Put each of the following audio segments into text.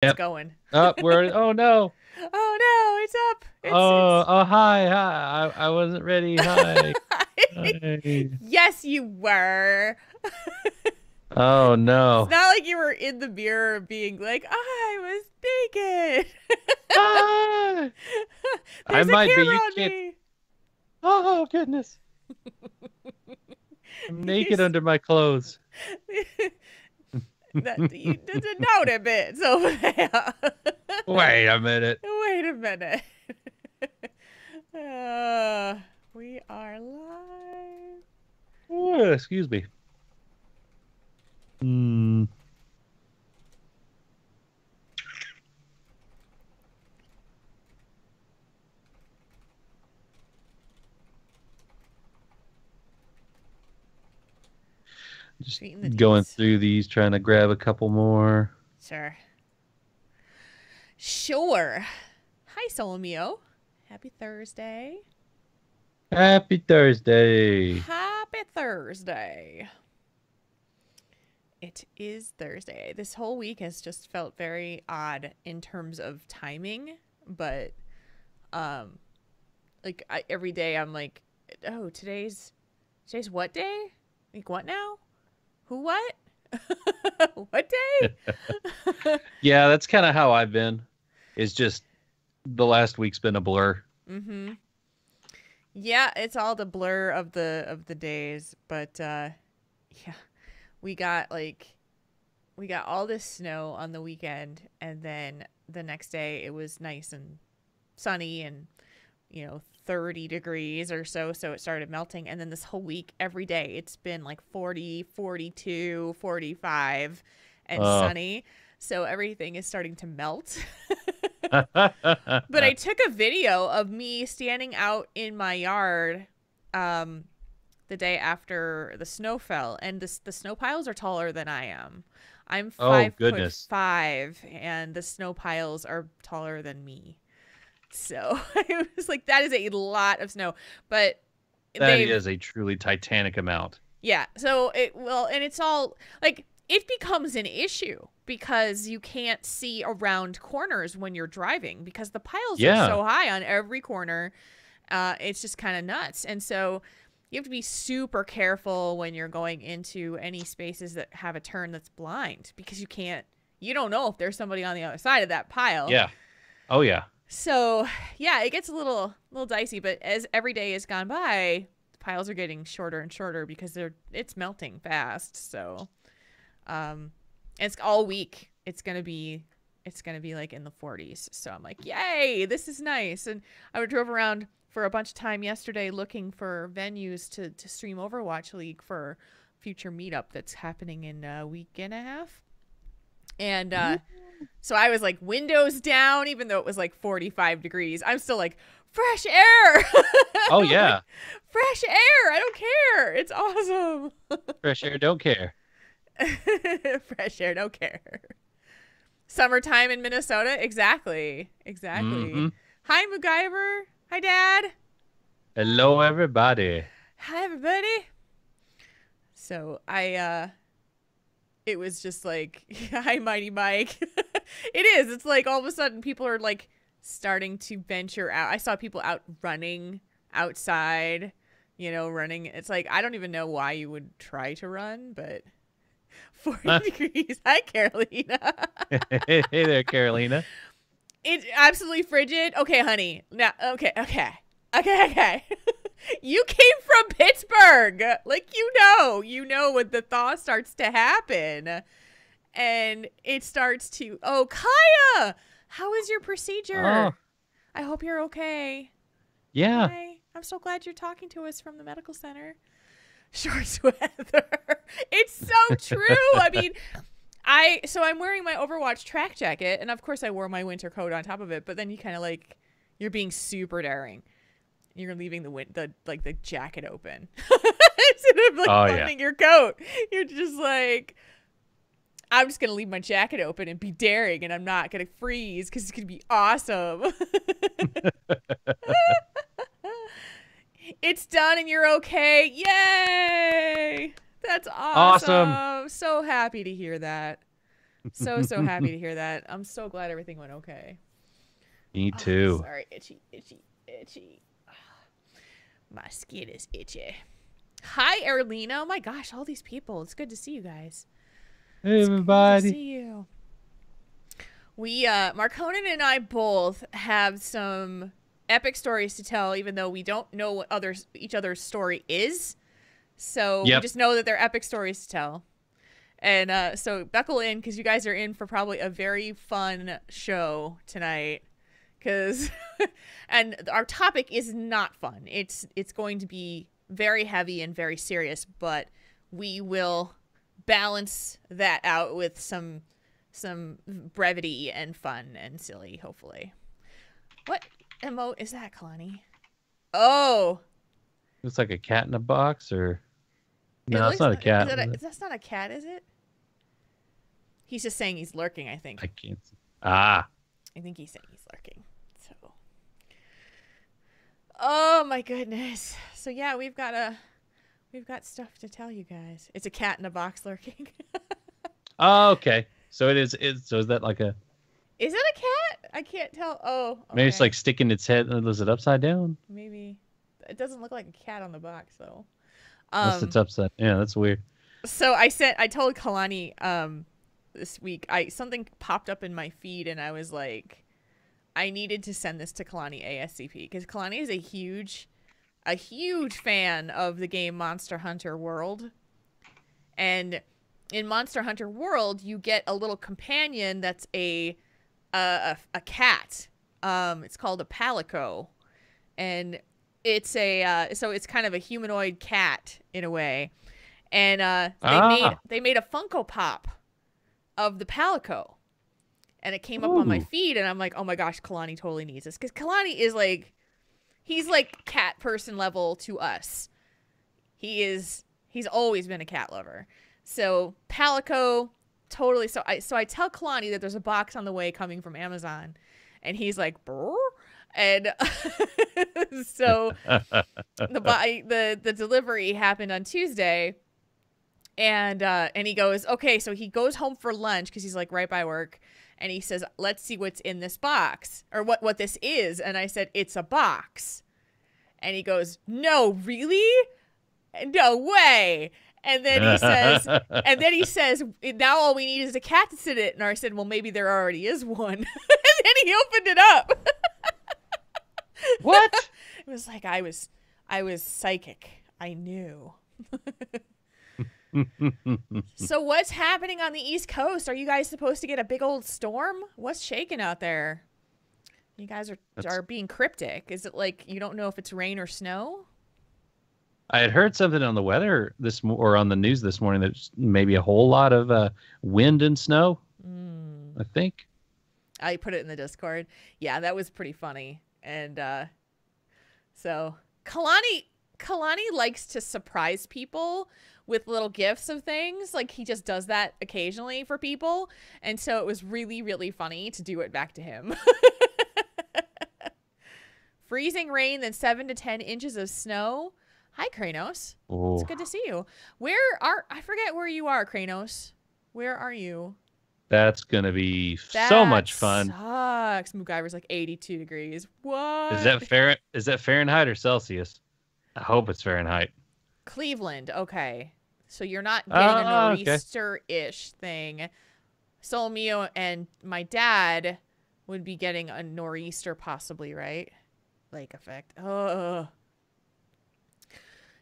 It's Yep. going. Up. We're. Oh no. Oh no, it's up. Oh. It's Oh. Hi. Hi. I wasn't ready. Hi. Hi. Yes, you were. Oh It's no. not like you were in the mirror being like, I was naked. Ah! I There's a might be. camera You on can't. me. Oh goodness. I'm naked under my clothes. That you did note a bit over there. Wait a minute. Wait a minute. Uh, we are live. Oh, excuse me. Hmm. Just Treating the going D's. through these, trying to grab a couple more. Sure. Sure. Hi, Solomio. Happy Thursday. Happy Thursday. Happy Thursday. It is Thursday. This whole week has just felt very odd in terms of timing, but um every day I'm like, "Oh, today's what day? Like what now? Who what? What day?" Yeah, that's kind of how I've been. It's just the last week's been a blur. Mhm. Yeah, it's all the blur of the days, but yeah, we got like we got all this snow on the weekend, and then the next day it was nice and sunny and 30 degrees or so, so it started melting. And then this whole week every day it's been like 40, 42, 45 and Uh, sunny, so everything is starting to melt. But I oh, took a video of me standing out in my yard um the day after the snow fell, and the snow piles are taller than I am. I'm five foot goodness. five, and the snow piles are taller than me. So I was like, that is a lot of snow. But That they've, is a truly titanic amount. yeah. So it, well, and it's all like, it becomes an issue because you can't see around corners when you're driving because the piles are Yeah. so high on every corner. It's just kind of nuts. And so you have to be super careful when you're going into any spaces that have a turn that's blind because you don't know if there's somebody on the other side of that pile. Yeah. Oh, yeah. So yeah, it gets a little dicey, but as every day has gone by, the piles are getting shorter and shorter because it's melting fast. So um it's all week. It's gonna be like in the 40s. So I'm like, yay, this is nice. And I drove around for a bunch of time yesterday looking for venues to stream Overwatch League for future meetup that's happening in a week and a half. And so I was like windows down, even though it was like 45 degrees. I'm still like, fresh air. Oh, I'm like, yeah. fresh air. I don't care. It's awesome. Fresh air, don't care. Fresh air, don't care. Summertime in Minnesota. Exactly. Exactly. Mm-hmm. Hi, MacGyver. Hi, Dad. Hello, everybody. Hi, everybody. So it was just like, hi, Mighty Mike. It is. It's like all of a sudden people are like starting to venture out. I saw people out running outside, running. It's like, I don't even know why you would try to run, but 40 degrees. Hi, Carolina. Hey there, Carolina. It's absolutely frigid. Okay, honey. Now, okay. You came from Pittsburgh. Like, you know when the thaw starts to happen. And it starts to, oh, Kaya, how is your Oh, procedure? I hope you're okay. yeah. Hi. I'm so glad you're talking to us from the medical center. Short weather. It's so true. I mean, I'm wearing my Overwatch track jacket, and of course I wore my winter coat on top of it, but then you kind of like, you're being super daring. You're leaving the jacket open instead of like Oh, yeah. buttoning your coat. You're just like, I'm just gonna leave my jacket open and be daring, and I'm not gonna freeze because it's gonna be awesome. It's done, and you're okay. Yay! That's Awesome. awesome. So happy to hear that. So, so happy to hear that. I'm so glad everything went okay. Me Oh, too. sorry. Itchy, itchy, itchy. My skin is itchy. Hi, Erlina. Oh my gosh, all these people. It's good to see you guys. Hey, It's good to everybody. see you. We, Marconin and I both have some epic stories to tell, even though we don't know what each other's story is. So we Yep. just know that they're epic stories to tell. And so buckle in because you guys are in for probably a very fun show tonight. Because, and our topic is not fun. It's going to be very heavy and very serious, but we will balance that out with some brevity and fun and silly, hopefully. What emote is that, Kalani? Oh, Looks like a cat in a box, or it no, it's looks. not a cat. That's not a cat, is it? He's just saying he's lurking. I think. I can't. Ah. I think he's saying he's lurking. So. Oh my goodness. So yeah, we've got stuff to tell you guys. It's a cat in a box lurking. Oh, okay. So it is. So is that like a? Is it a cat? I can't tell. Oh, okay. Maybe it's like sticking its head. Is it upside down? Maybe. It doesn't look like a cat on the box though. Unless it's upside. Yeah, that's weird. So I told Kalani this week something popped up in my feed and I was like, I needed to send this to Kalani ASCP because Kalani is a huge fan of the game Monster Hunter World. And in Monster Hunter World, you get a little companion that's a cat. It's called a palico, and it's so it's kind of a humanoid cat in a way. And they made a Funko Pop of the palico, and it came up on my feed, and I'm like, oh my gosh, Kalani totally needs this because Kalani is like, he's like cat person level to us. He's always been a cat lover. So palico, totally. So I tell Kalani that there's a box on the way coming from Amazon, and he's like, brr? And so the delivery happened on Tuesday, and he goes, okay, so he goes home for lunch because he's like right by work, and he says, let's see what's in this box or what this is. And I said, it's a box, and he goes, no, really? No way. And then he says, now all we need is a cat to sit in it. And I said, well, maybe there already is one. And then he opened it up. What? It was like I was psychic. I knew. So what's happening on the East Coast? Are you guys supposed to get a big old storm? What's shaking out there? You guys are being cryptic. Is it like you don't know if it's rain or snow? I had heard something on the weather or on the news this morning that maybe a whole lot of wind and snow. I think I put it in the Discord. Yeah, that was pretty funny. And so Kalani likes to surprise people with little gifts of things. Like he just does that occasionally for people. And so it was really, really funny to do it back to him. Freezing rain, then 7 to 10 inches of snow. Hi, Kranos. Oh. It's good to see you. I forget where you are, Kranos. Where are you? That's going to be so much fun. Sucks. MacGyver's like 82 degrees. What? Is that Fahrenheit or Celsius? I hope it's Fahrenheit. Cleveland. Okay. So you're not getting a nor'easter-ish thing. Sol Mio and my dad would be getting a nor'easter possibly, right? Lake effect. Oh.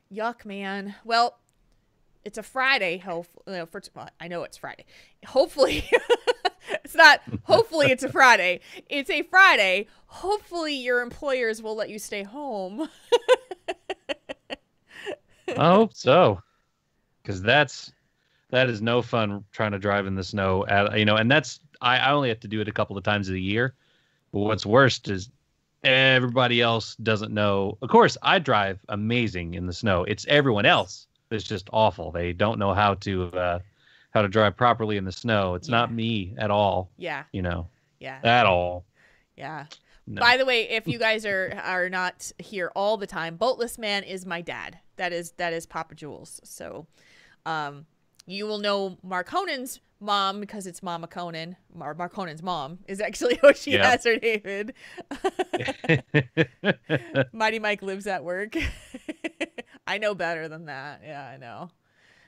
Yuck, man. Well, it's a Friday. I know it's Friday. Hopefully, it's not. Hopefully, it's a Friday. It's a Friday. Hopefully, your employers will let you stay home. I hope so, because that is no fun trying to drive in the snow. And that's I only have to do it a couple of times a year. But what's worst is everybody else doesn't know. Of course, I drive amazing in the snow. It's everyone else that's just awful. They don't know how to drive properly in the snow. It's not me at all. Yeah. Yeah. At all. Yeah. No. By the way, if you guys are not here all the time, Boatless Man is my dad. That is Papa Jules. So, you will know Mark Honan's Mom, because it's Mama Conan. Marconan's mom is actually what she has her name in. Mighty Mike lives at work. I know better than that. Yeah, I know.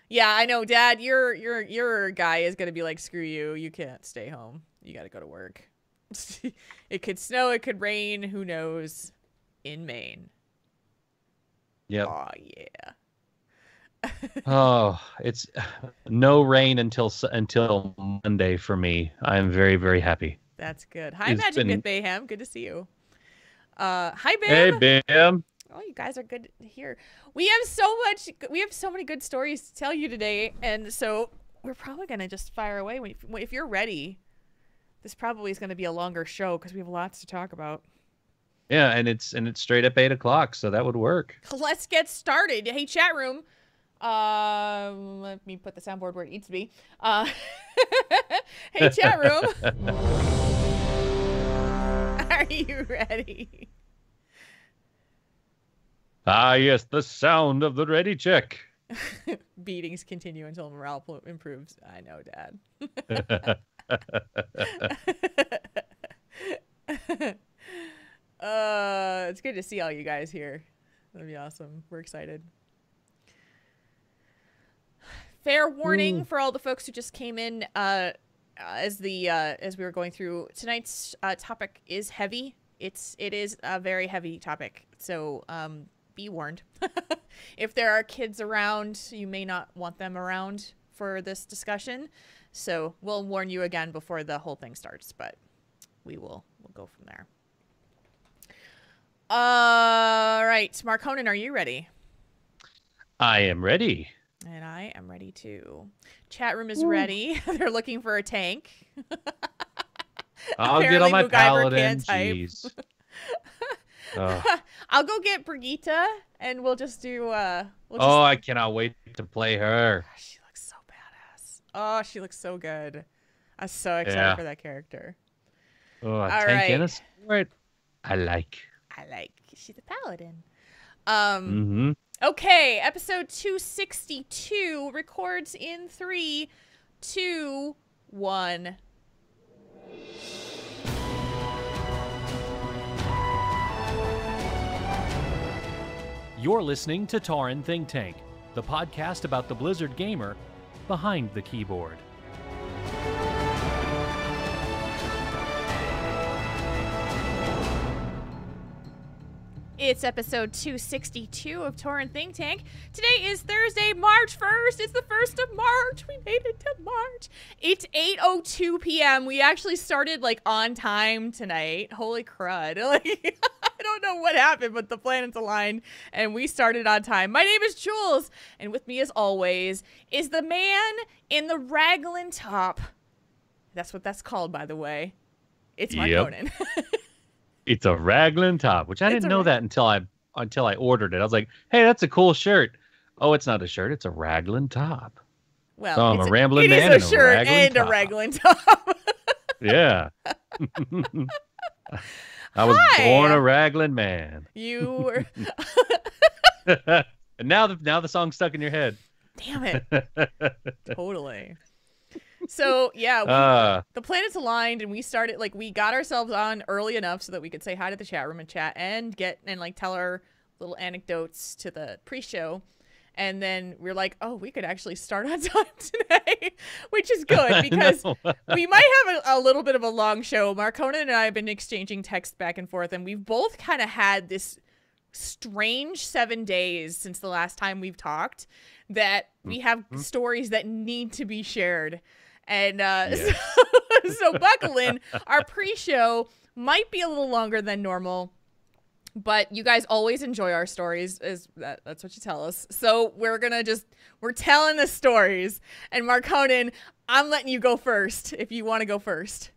Yeah, I know, Dad. Your guy is gonna be like, screw you. You can't stay home. You got to go to work. It could snow. It could rain. Who knows? In Maine. Yep. Oh yeah. Oh, it's no rain until Monday for me. I'm very, very happy. That's good. Hi, Magic Myth Mayhem. Good to see you. Hi, Bam. Hey, Bam. Oh, you guys are good here. We have so many good stories to tell you today, and so we're probably gonna just fire away. If you're ready, this probably is gonna be a longer show because we have lots to talk about. Yeah, and it's straight up 8 o'clock, so that would work. Let's get started. Hey, chat room. Let me put the soundboard where it needs to be. Hey, chat room. Are you ready? Ah, yes, the sound of the ready check. Beatings continue until morale improves. I know, Dad. It's good to see all you guys here. That'd be awesome. We're excited. Fair warning for all the folks who just came in as we were going through tonight's topic is heavy. It is a very heavy topic, so be warned. If there are kids around, you may not want them around for this discussion, so we'll warn you again before the whole thing starts, but we'll go from there. All right, Marconan, are you ready? I am ready. And I am ready too. Chat room is ready. They're looking for a tank. I'll get on my paladin. Jeez. I'll go get Brigitte, and we'll just do. I cannot wait to play her. She looks so badass. Oh, she looks so good. I'm so excited for that character. Oh, a tank and a sword. I like. She's a paladin. Okay, episode 262 records in 3, 2, 1. You're listening to Tauren Think Tank, the podcast about the Blizzard gamer behind the keyboard. It's episode 262 of Tauren Think Tank. Today is Thursday, March 1st. It's the 1st of March. We made it to March. It's 8:02 p.m. We actually started like on time tonight. Holy crud. Like, I don't know what happened, but the planets aligned and we started on time. My name is Jules, and with me as always is the man in the Raglan top. That's what that's called, by the way. It's Marconan. It's a Raglan top, which I didn't know that until I ordered it. I was like, "Hey, that's a cool shirt." Oh, it's not a shirt; it's a Raglan top. Well, so I'm a rambling man. It is a shirt and a Raglan top. Yeah. I was born a Raglan man. You were. And now the song's stuck in your head. Damn it! Totally. So yeah, the planets aligned, and we started we got ourselves on early enough so that we could say hi to the chat room and chat and tell our little anecdotes to the pre-show, and then we're like, oh, we could actually start on time today, which is good because we might have a little bit of a long show. Marconan and I have been exchanging texts back and forth, and we've both kind of had this strange 7 days since the last time we've talked that we have stories that need to be shared. And so buckle in. Our pre-show might be a little longer than normal, but you guys always enjoy our stories. That's what you tell us. So we're telling the stories. And Marconan, I'm letting you go first if you want to go first.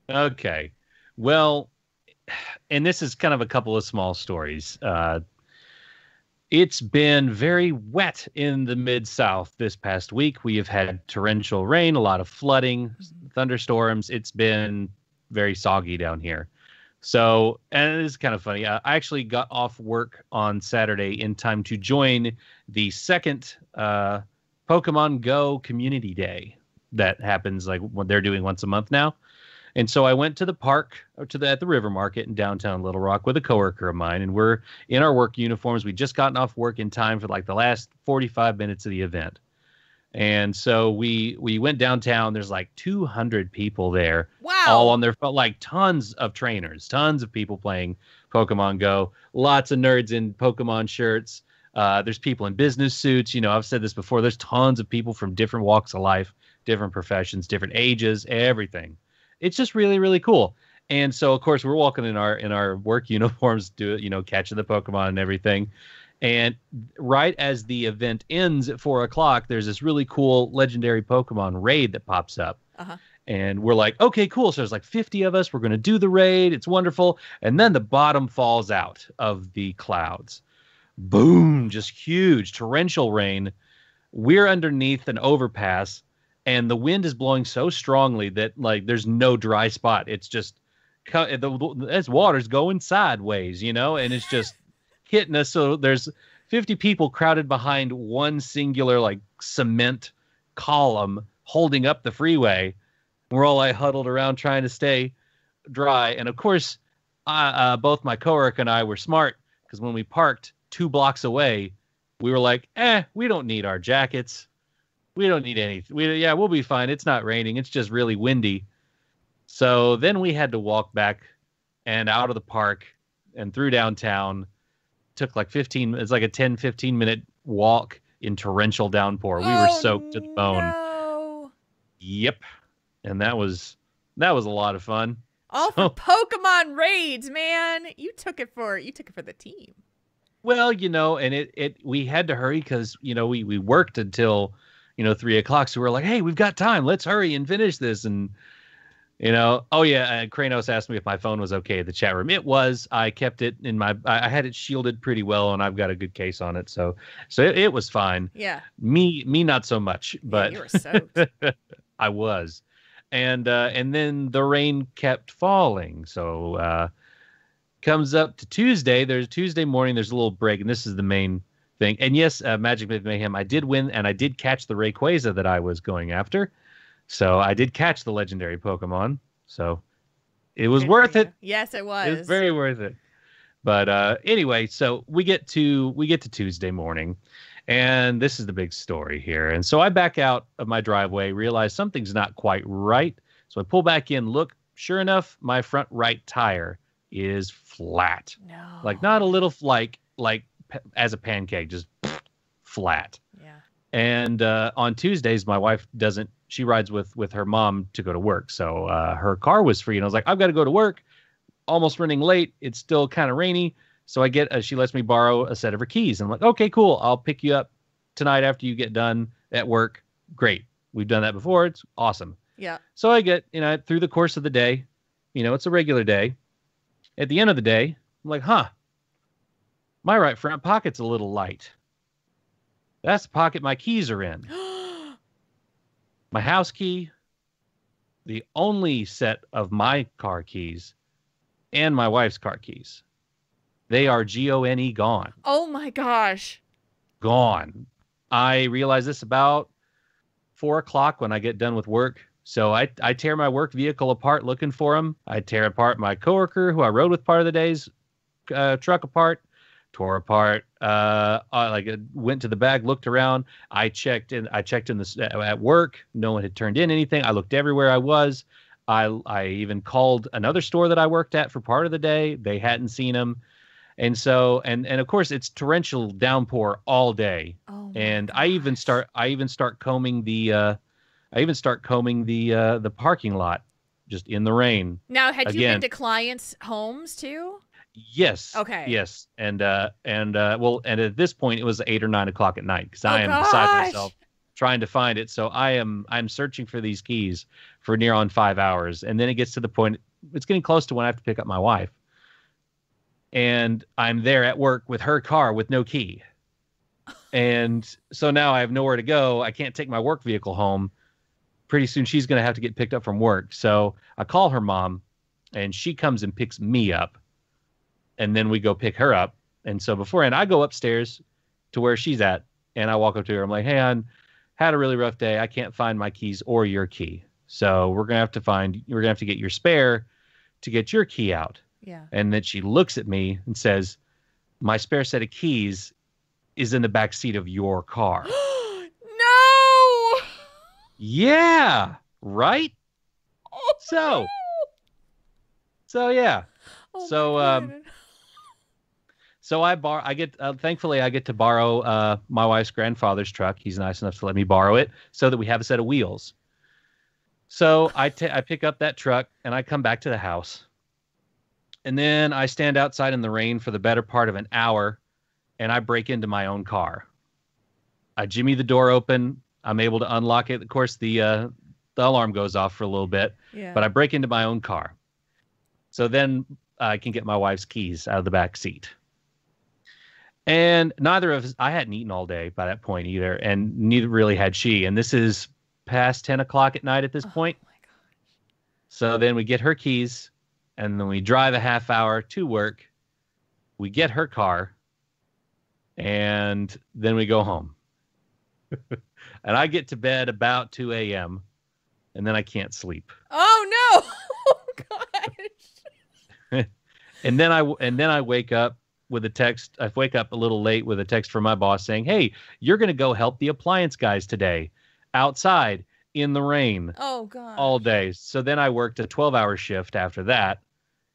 Okay. Well, and this is kind of a couple of small stories. It's been very wet in the Mid-South this past week. We have had torrential rain, a lot of flooding, thunderstorms. It's been very soggy down here. So, and it is kind of funny. I actually got off work on Saturday in time to join the second Pokemon Go Community Day. that happens like what they're doing once a month now. And so I went to the park or at the River Market in downtown Little Rock with a coworker of mine, and we're in our work uniforms. We'd just gotten off work in time for like the last 45 minutes of the event. And so we went downtown. There's like 200 people there. Wow. All on their phone, like tons of trainers, tons of people playing Pokemon Go, lots of nerds in Pokemon shirts. There's people in business suits. You know, I've said this before. There's tons of people from different walks of life, different professions, different ages, everything. It's just really, really cool. And so, of course, we're walking in our work uniforms, catching the Pokemon and everything. And right as the event ends at 4:00, there's this really cool legendary Pokemon raid that pops up. Uh-huh. And we're like, okay, cool. So there's like 50 of us. We're going to do the raid. It's wonderful. And then the bottom falls out of the clouds. Boom, just huge torrential rain. We're underneath an overpass, and the wind is blowing so strongly that like there's no dry spot. It's just this water's going sideways, and it's just hitting us. So there's 50 people crowded behind one singular like cement column holding up the freeway. We're all like huddled around trying to stay dry. And of course, both my coworker and I were smart, because when we parked 2 blocks away, we were like, we don't need our jackets. We don't need anything. We'll be fine. It's not raining. It's just really windy. So then we had to walk back and out of the park and through downtown. Took like it's like a 10-15 minute walk in torrential downpour. We were soaked to the bone. No. Yep. And that was a lot of fun. All for Pokemon raids, man. You took it for the team. Well, and we had to hurry because, we worked until, 3:00. So we're like, hey, we've got time. Let's hurry and finish this. And, oh yeah. And Kranos asked me if my phone was okay in the chat room. It was. I kept it I had it shielded pretty well, and I've got a good case on it. So it was fine. Yeah. Me, not so much, but you were soaked. I was. And then the rain kept falling. So, comes up to Tuesday. There's Tuesday morning. There's a little break, and this is the main thing. And yes, Magic Myth Mayhem, I did win, and I did catch the Rayquaza that I was going after. So I did catch the legendary Pokemon. So it was worth it. Yes, it was. It was very worth it. But anyway, so we get to Tuesday morning, and this is the big story here. And so I back out of my driveway, realize something's not quite right. So I pull back in, look, sure enough, my front right tire is flat. No. Like not a little like as a pancake, just flat. Yeah. And on Tuesdays, my wife she rides with her mom to go to work. So her car was free, and I was like, I've got to go to work. Almost running late. It's still kind of rainy. So I get she lets me borrow a set of her keys. And I'm like, okay, cool. I'll pick you up tonight after you get done at work. Great. We've done that before. It's awesome. Yeah. So I get, through the course of the day, it's a regular day. At the end of the day, I'm like, my right front pocket's a little light. That's the pocket my keys are in. My house key, the only set of my car keys, and my wife's car keys. They are gone, gone. Oh my gosh. Gone. I realized this about 4:00 when I get done with work. So I tear my work vehicle apart looking for them. I tear apart my coworker who I rode with part of the day's truck apart, tore apart. Went to the bag, looked around. I checked in at work. No one had turned in anything. I looked everywhere I was. I even called another store that I worked at for part of the day. They hadn't seen them. And so, and of course it's torrential downpour all day. Oh and gosh. I even start combing the parking lot just in the rain. Now, had you Again. been to clients' homes too? Yes. Okay. Yes. And at this point it was 8 or 9 o'clock at night, because I am beside gosh. myself trying to find it. So I'm searching for these keys for near on 5 hours. And then it gets to the point, it's getting close to when I have to pick up my wife. And I'm there at work with her car with no key. And so now I have nowhere to go. I can't take my work vehicle home. Pretty soon she's going to have to get picked up from work. So I call her mom, and she comes and picks me up. And then we go pick her up. And so beforehand, I go upstairs to where she's at, and I walk up to her. I'm like, hey, hon, had a really rough day. I can't find my keys or your key. So we're going to have to get your spare to get your key out. Yeah. And then she looks at me and says, my spare set of keys is in the back seat of your car. No! Yeah. Right? Oh, So no. yeah. Oh So, my God. So thankfully I get to borrow my wife's grandfather's truck. He's nice enough to let me borrow it so that we have a set of wheels. So I pick up that truck and I come back to the house. And then I stand outside in the rain for the better part of an hour and I break into my own car. I jimmy the door open. I'm able to unlock it. Of course, the alarm goes off for a little bit, Yeah. but I break into my own car. So then I can get my wife's keys out of the back seat. And neither of us, I hadn't eaten all day by that point either, and neither really had she. And this is past 10 o'clock at night at this point. Oh my gosh. So then we get her keys, and then we drive a half hour to work. We get her car, and then we go home. And I get to bed about 2 a.m., and then I can't sleep. Oh no! Oh gosh. And then I wake up with a text. I wake up a little late with a text from my boss saying, "Hey, you're going to go help the appliance guys today outside in the rain Oh god. all day." So then I worked a 12-hour shift after that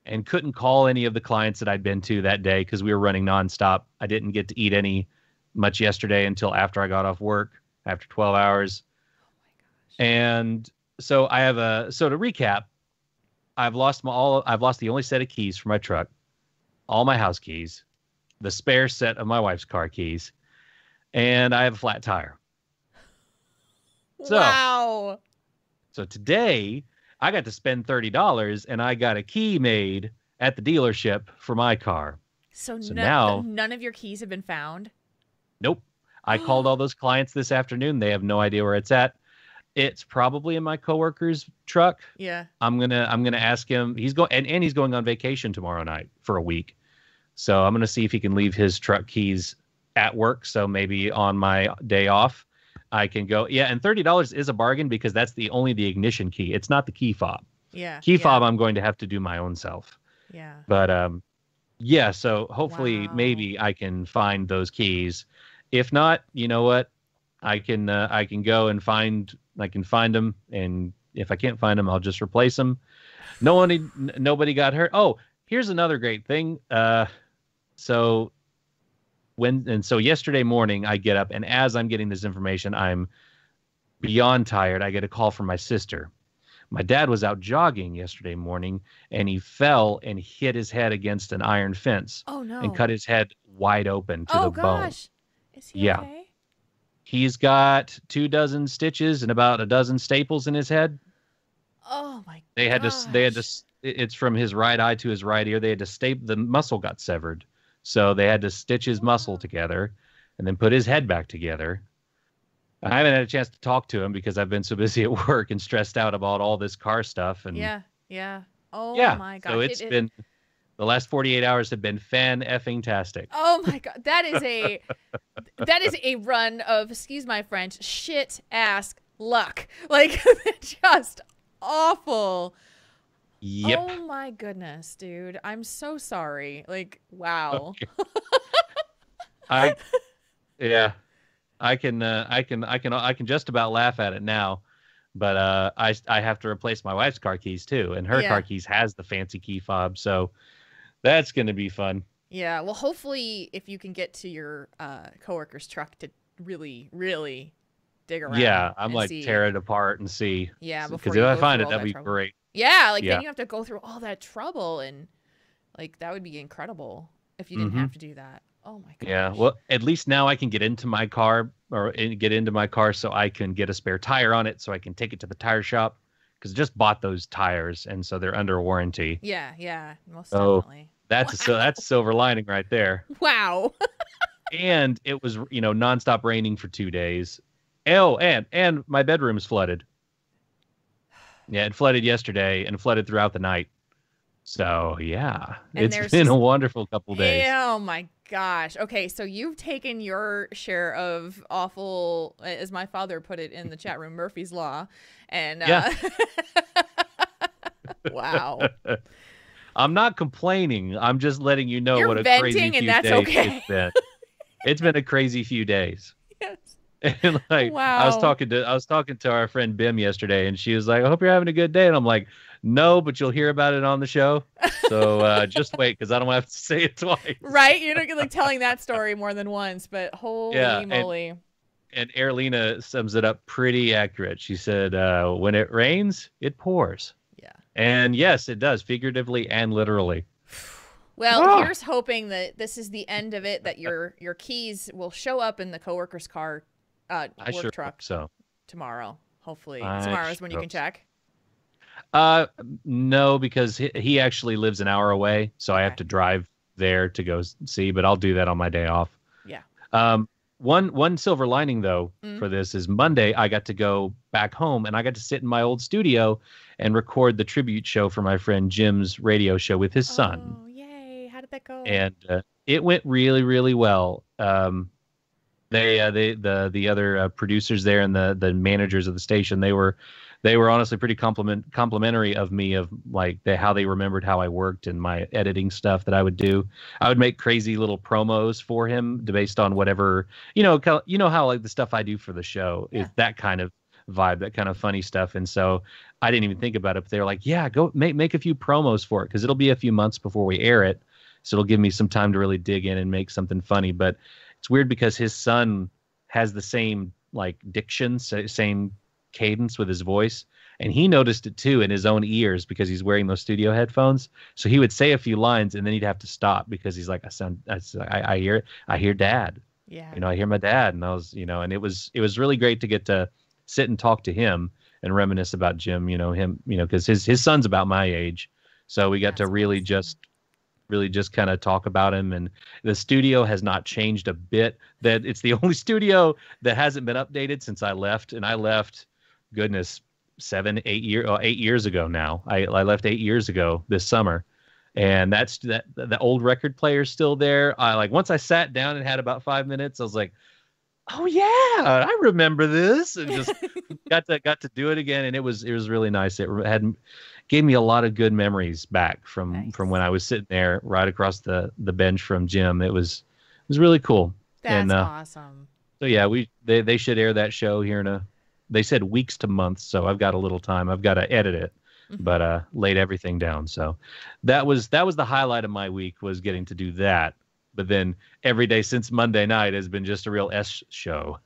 and couldn't call any of the clients that I'd been to that day because we were running nonstop. I didn't get to eat much yesterday until after I got off work after 12 hours. Oh my gosh. And so so to recap, I've lost the only set of keys for my truck, all my house keys, the spare set of my wife's car keys, and I have a flat tire. So, wow. So today I got to spend $30 and I got a key made at the dealership for my car. So now none of your keys have been found? Nope. I called all those clients this afternoon. They have no idea where it's at. It's probably in my coworker's truck. Yeah. I'm gonna ask him. He's going and he's going on vacation tomorrow night for a week. So I'm gonna see if he can leave his truck keys at work. So maybe on my day off, I can go. Yeah, and $30 is a bargain because that's the ignition key. It's not the key fob. Yeah. Key fob I'm going to have to do my own self. Yeah. But yeah. So hopefully Wow. maybe I can find those keys. If not, you know what? I can go and find them, and if I can't find them, I'll just replace them. Nobody got hurt. Oh, here's another great thing. So yesterday morning I get up, and as I'm getting this information, I'm beyond tired. I get a call from my sister. My dad was out jogging yesterday morning, and he fell and hit his head against an iron fence. Oh no. And cut his head wide open to oh the bone. gosh. Is he Yeah. okay? He's got 24 stitches and about a dozen staples in his head. Oh my They had gosh. to, it's from his right eye to his right ear. They had to staple, the muscle got severed. So they had to stitch his muscle together and then put his head back together. I haven't had a chance to talk to him because I've been so busy at work and stressed out about all this car stuff. And Yeah. Oh yeah, my gosh. so it's been, the last 48 hours have been fan-effing-tastic. Oh my god. That is a run of, excuse my French, shit ass luck. Like just awful. Yep. Oh my goodness, dude. I'm so sorry. Like, wow. Okay. I can just about laugh at it now, but I have to replace my wife's car keys too, and her Yeah. car keys has the fancy key fob, so that's gonna be fun. Yeah, well, hopefully, if you can get to your coworker's truck to really, really dig around. Yeah, I'm and like see. tear it apart and see. Yeah, Because before if you I go find through it, all that'd that be trouble. great. Yeah, like Yeah. then you have to go through all that trouble, and like that would be incredible if you didn't Mhm. have to do that. Oh my gosh. Yeah, well, at least now I can get into my car so I can get a spare tire on it so I can take it to the tire shop because I just bought those tires and so they're under warranty. Yeah, most So, definitely. That's Wow. that's a silver lining right there. Wow. And it was, nonstop raining for 2 days. Oh, and my bedroom's flooded. Yeah, it flooded yesterday and flooded throughout the night. So yeah, And it's there's been just- a wonderful couple days. Oh my gosh. Okay, so you've taken your share of awful, as my father put it in the chat room, Murphy's Law. And Yeah. wow. I'm not complaining. I'm just letting you know You're what a crazy venting, and few that's days okay. it's been. It's been a crazy few days. Yes. And like I was Wow. talking to our friend Bim yesterday, and she was like, "I hope you're having a good day." And I'm like, "No, but you'll hear about it on the show. So just wait, because I don't have to say it twice." Right? You're not like telling that story more than once, but holy Yeah, moly. and Erlina sums it up pretty accurate. She said, "When it rains, it pours." Yeah. And yes, it does, figuratively and literally. Well, here's hoping that this is the end of it, that your keys will show up in the coworker's car I work sure truck hope so. tomorrow. Hopefully. I Tomorrow's sure when you hope can so. check. No, because he actually lives an hour away, so I have Okay. to drive there to go see. But I'll do that on my day off. Yeah. One silver lining though Mm. for this is Monday I got to go back home and I got to sit in my old studio and record the tribute show for my friend Jim's radio show with his son. Oh, yay. How did that go? And it went really, really well. The other producers there and the managers of the station, they were honestly pretty complimentary of me, of like how they remembered how I worked and my editing stuff that I would do. I would make crazy little promos for him based on whatever, you know how like the stuff I do for the show is that kind of vibe, that kind of funny stuff. And so I didn't even think about it, but they were like, yeah, go make a few promos for it, because it'll be a few months before we air it. So it'll give me some time to really dig in and make something funny. But it's weird because his son has the same like diction, same cadence with his voice, and he noticed it too in his own ears because he's wearing those studio headphones. So he would say a few lines and then he'd have to stop because he's like, I hear dad. Yeah. I hear my dad. And I was, and it was really great to get to sit and talk to him and reminisce about Jim, because his son's about my age. So we got to really just kind of talk about him. And the studio has not changed a bit. That it's the only studio that hasn't been updated since I left. And I left, goodness, 8 years ago now. I left 8 years ago this summer. And that's the old record player's still there. Once I sat down and had about 5 minutes, I was like, oh yeah, I remember this, and just got to do it again. And it was really nice. It gave me a lot of good memories back from when I was sitting there right across the bench from Jim. It was really cool. That's awesome. So yeah, they should air that show here they said weeks to months. So I've got a little time. I've got to edit it, but laid everything down. So that was the highlight of my week, was getting to do that. But then every day since Monday night has been just a real S show.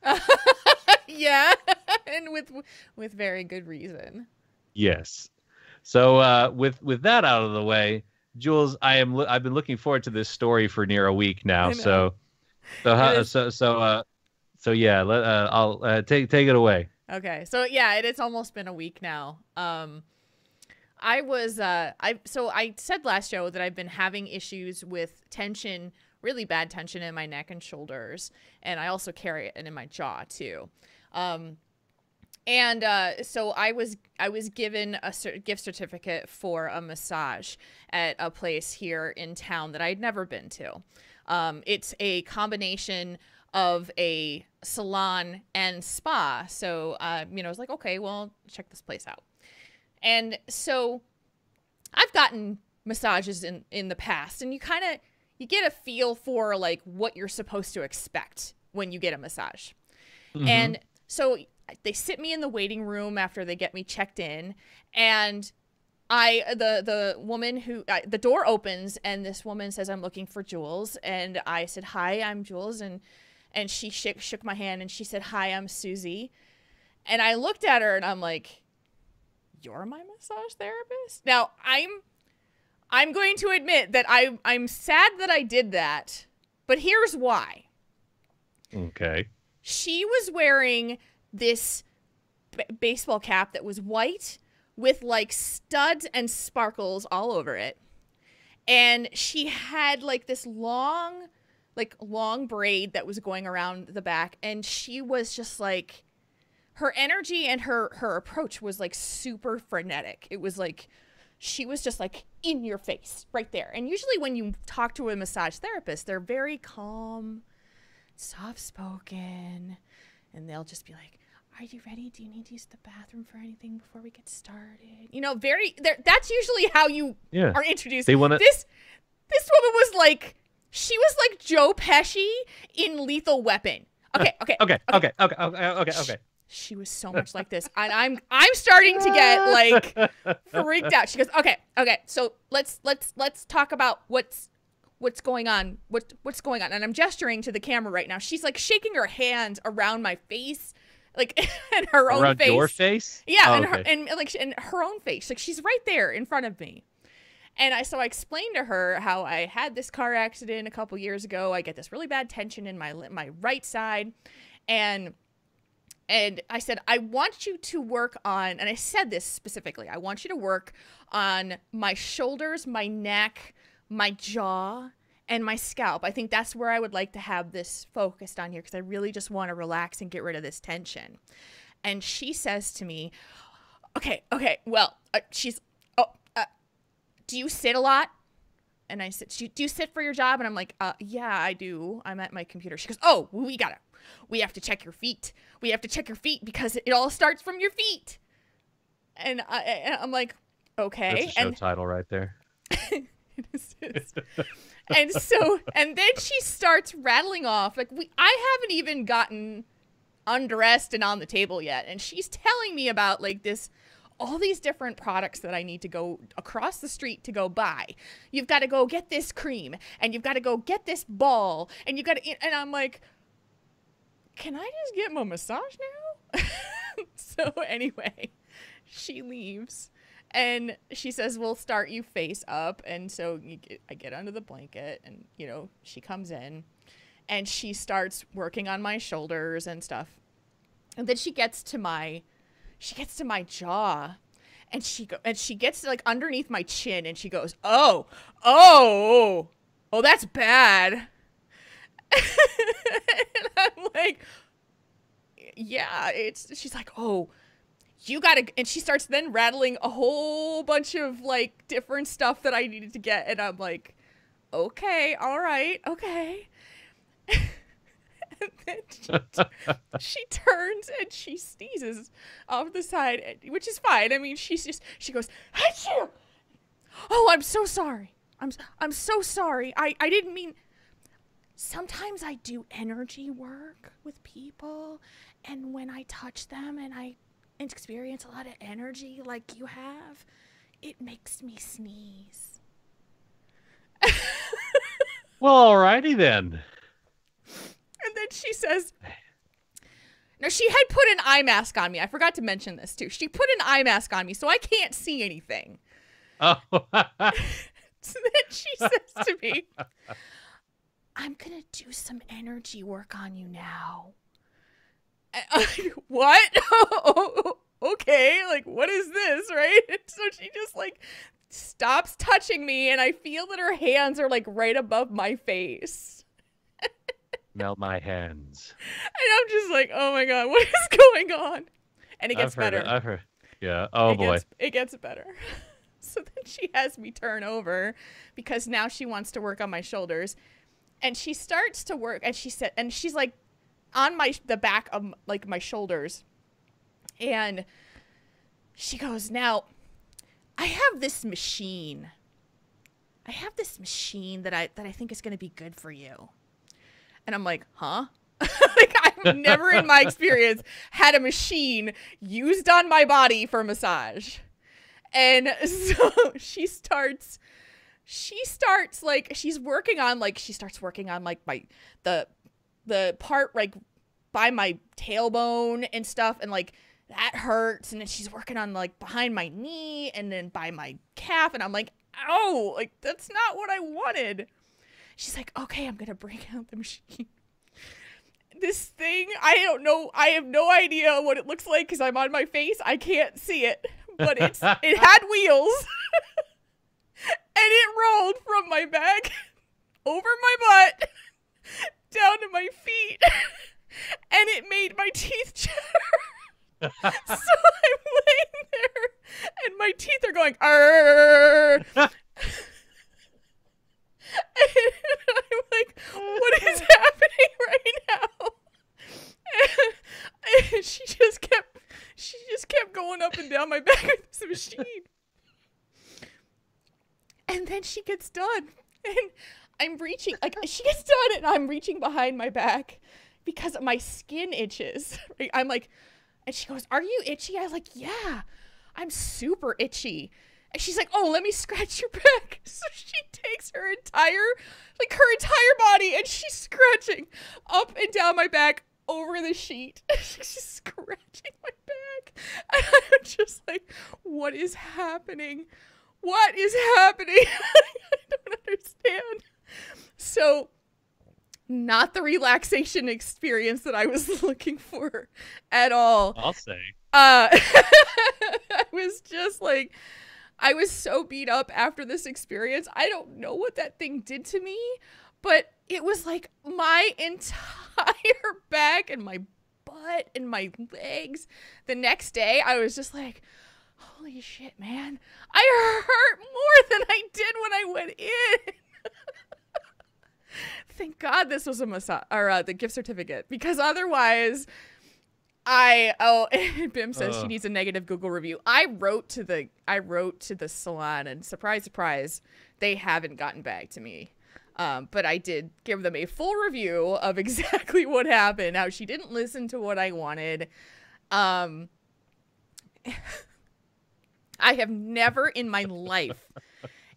Yeah, and with very good reason. Yes. So with that out of the way, Jules, I've been looking forward to this story for near a week now. So yeah, I'll take it away. Okay, so yeah, it's almost been a week now. I said last show that I've been having issues with tension, really bad tension in my neck and shoulders, and I also carry it in my jaw too. So I was given a gift certificate for a massage at a place here in town that I'd never been to. It's a combination of a salon and spa. So, I was like, okay, well, check this place out. And so I've gotten massages in the past, and you get a feel for like what you're supposed to expect when you get a massage. Mm-hmm. And so they sit me in the waiting room after they get me checked in, and the woman the door opens, and this woman says, "I'm looking for Jules." And I said, "Hi, I'm Jules." And she shook my hand, and she said, "Hi, I'm Susie." And I looked at her and I'm like, "You're my massage therapist?" Now I'm going to admit that I'm sad that I did that, but here's why. Okay. She was wearing this baseball cap that was white with like studs and sparkles all over it. And she had like this long braid that was going around the back. And she was just like, her energy and her approach was like super frenetic. It was like she was just like in your face right there. And usually when you talk to a massage therapist, they're very calm, soft-spoken, and they'll just be like, are you ready? Do you need to use the bathroom for anything before we get started? You know, that's usually how you are introduced. They want to. This woman was like, she was like Joe Pesci in Lethal Weapon. Okay. She was so much like this. And I'm starting to get like freaked out. She goes, okay. So let's talk about what's going on. What's going on? And I'm gesturing to the camera right now. She's like shaking her hands around my face, like and her own around face. Your face? Yeah, Oh, and her own face. Like she's right there in front of me. And so I explained to her how I had this car accident a couple years ago. I get this really bad tension in my right side, and I said, I want you to work on, and I said this specifically, I want you to work on my shoulders, my neck, my jaw, and my scalp. I think that's where I would like to have this focused on here because I really just want to relax and get rid of this tension. And she says to me, okay, well, do you sit a lot? And I said, do you sit for your job? And I'm like, yeah, I do. I'm at my computer. She goes, oh, we have to check your feet. We have to check your feet because it all starts from your feet. And I'm like, okay. That's a show title right there. It is. And then she starts rattling off. Like I haven't even gotten undressed and on the table yet. And she's telling me about like all these different products that I need to go across the street to go buy. You've got to go get this cream and you've got to go get this ball and and I'm like, can I just get my massage now? So anyway, she leaves and she says, we'll start you face up. And so I get under the blanket and, you know, she comes in and she starts working on my shoulders and stuff. And then she gets to my jaw and she gets like underneath my chin and she goes, oh, that's bad. And I'm like, yeah, she's like, oh, you gotta, and she starts then rattling a whole bunch of like different stuff that I needed to get. And I'm like, okay, all right, okay. And then she turns and she sneezes off the side, which is fine. I mean, she goes, Achoo! Oh, I'm so sorry. I'm so sorry. I didn't mean. Sometimes I do energy work with people, and when I touch them and I experience a lot of energy like you have, it makes me sneeze. Well, alrighty then. And then she says, now she had put an eye mask on me. I forgot to mention this too. She put an eye mask on me so I can't see anything. Oh. So then she says to me, I'm going to do some energy work on you now. What? Oh, okay. Like, what is this, right? And so she just like stops touching me and I feel that her hands are like right above my face. Melt my hands. And I'm just like, oh my God, what is going on? And it gets better. I've heard. Yeah. Oh boy. It gets better. So then she has me turn over because now she wants to work on my shoulders. And she starts to work and she's like on the back of like my shoulders. And she goes, now I have this machine. that I think is going to be good for you. And I'm like, huh? Like I've never in my experience had a machine used on my body for massage. And so she starts like she's working on like the part like by my tailbone and stuff, and like that hurts, and then she's working on like behind my knee and then by my calf, and I'm like, ow, like that's not what I wanted. She's like, okay, I'm gonna bring out the machine. This thing, I don't know, I have no idea what it looks like because I'm on my face. I can't see it, but it had wheels. And it rolled from my back over my butt down to my feet, and it made my teeth chatter. So I'm laying there and my teeth are going, "Arr!" And I'm like, what is happening right now? And she just kept going up and down my back with this machine. And then she gets done, and I'm reaching, like, she gets done, and I'm reaching behind my back because my skin itches. Right? I'm like, and she goes, "Are you itchy?" I was like, "Yeah, I'm super itchy." And she's like, "Oh, let me scratch your back." So she takes her entire body, and she's scratching up and down my back over the sheet. She's just scratching my back. And I'm just like, what is happening? What is happening? I don't understand. So, not the relaxation experience that I was looking for at all. I'll say. I was just like, I was so beat up after this experience. I don't know what that thing did to me, but it was like my entire back and my butt and my legs. The next day, I was just like, holy shit, man. I hurt more than I did when I went in. Thank God this was a massage, or the gift certificate, because otherwise... and Bim says she needs a negative Google review. I wrote to the salon, and surprise, surprise, they haven't gotten back to me. But I did give them a full review of exactly what happened, how she didn't listen to what I wanted. I have never in my life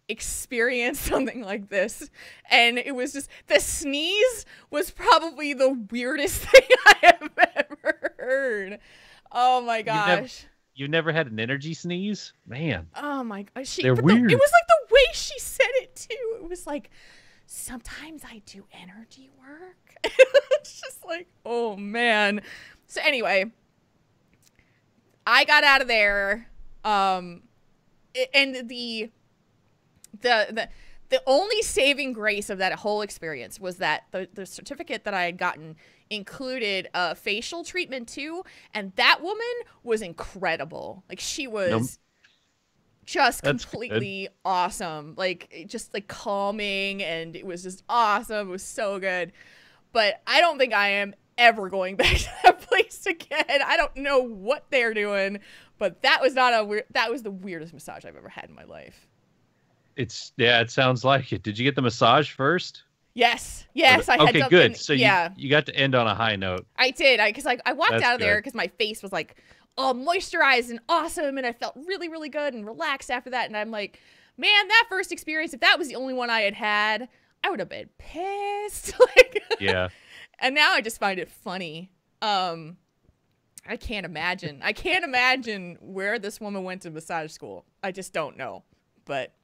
experienced something like this, and it was just, the sneeze was probably the weirdest thing I have ever heard. Oh my gosh. You've never had an energy sneeze? Man. Oh my gosh. They're weird. It was like the way she said it too. It was like, sometimes I do energy work. It's just like, oh man. So anyway, I got out of there, and the only saving grace of that whole experience was that the certificate that I had gotten included facial treatment too, and that woman was incredible. Like, she was just completely awesome. Like, just like calming, and it was just awesome. It was so good. But I don't think I am ever going back to that place again. I don't know what they're doing, but that was the weirdest massage I've ever had in my life. It sounds like it. Did you get the massage first? Yes, I had. Okay, good. So yeah, you got to end on a high note. I did. Because I walked That's out of there good. because my face was like all moisturized and awesome, and I felt really, really good and relaxed after that. And I'm like, man, that first experience, if that was the only one I had, I would have been pissed. Like, yeah. And now I just find it funny. I can't imagine where this woman went to massage school. I just don't know. But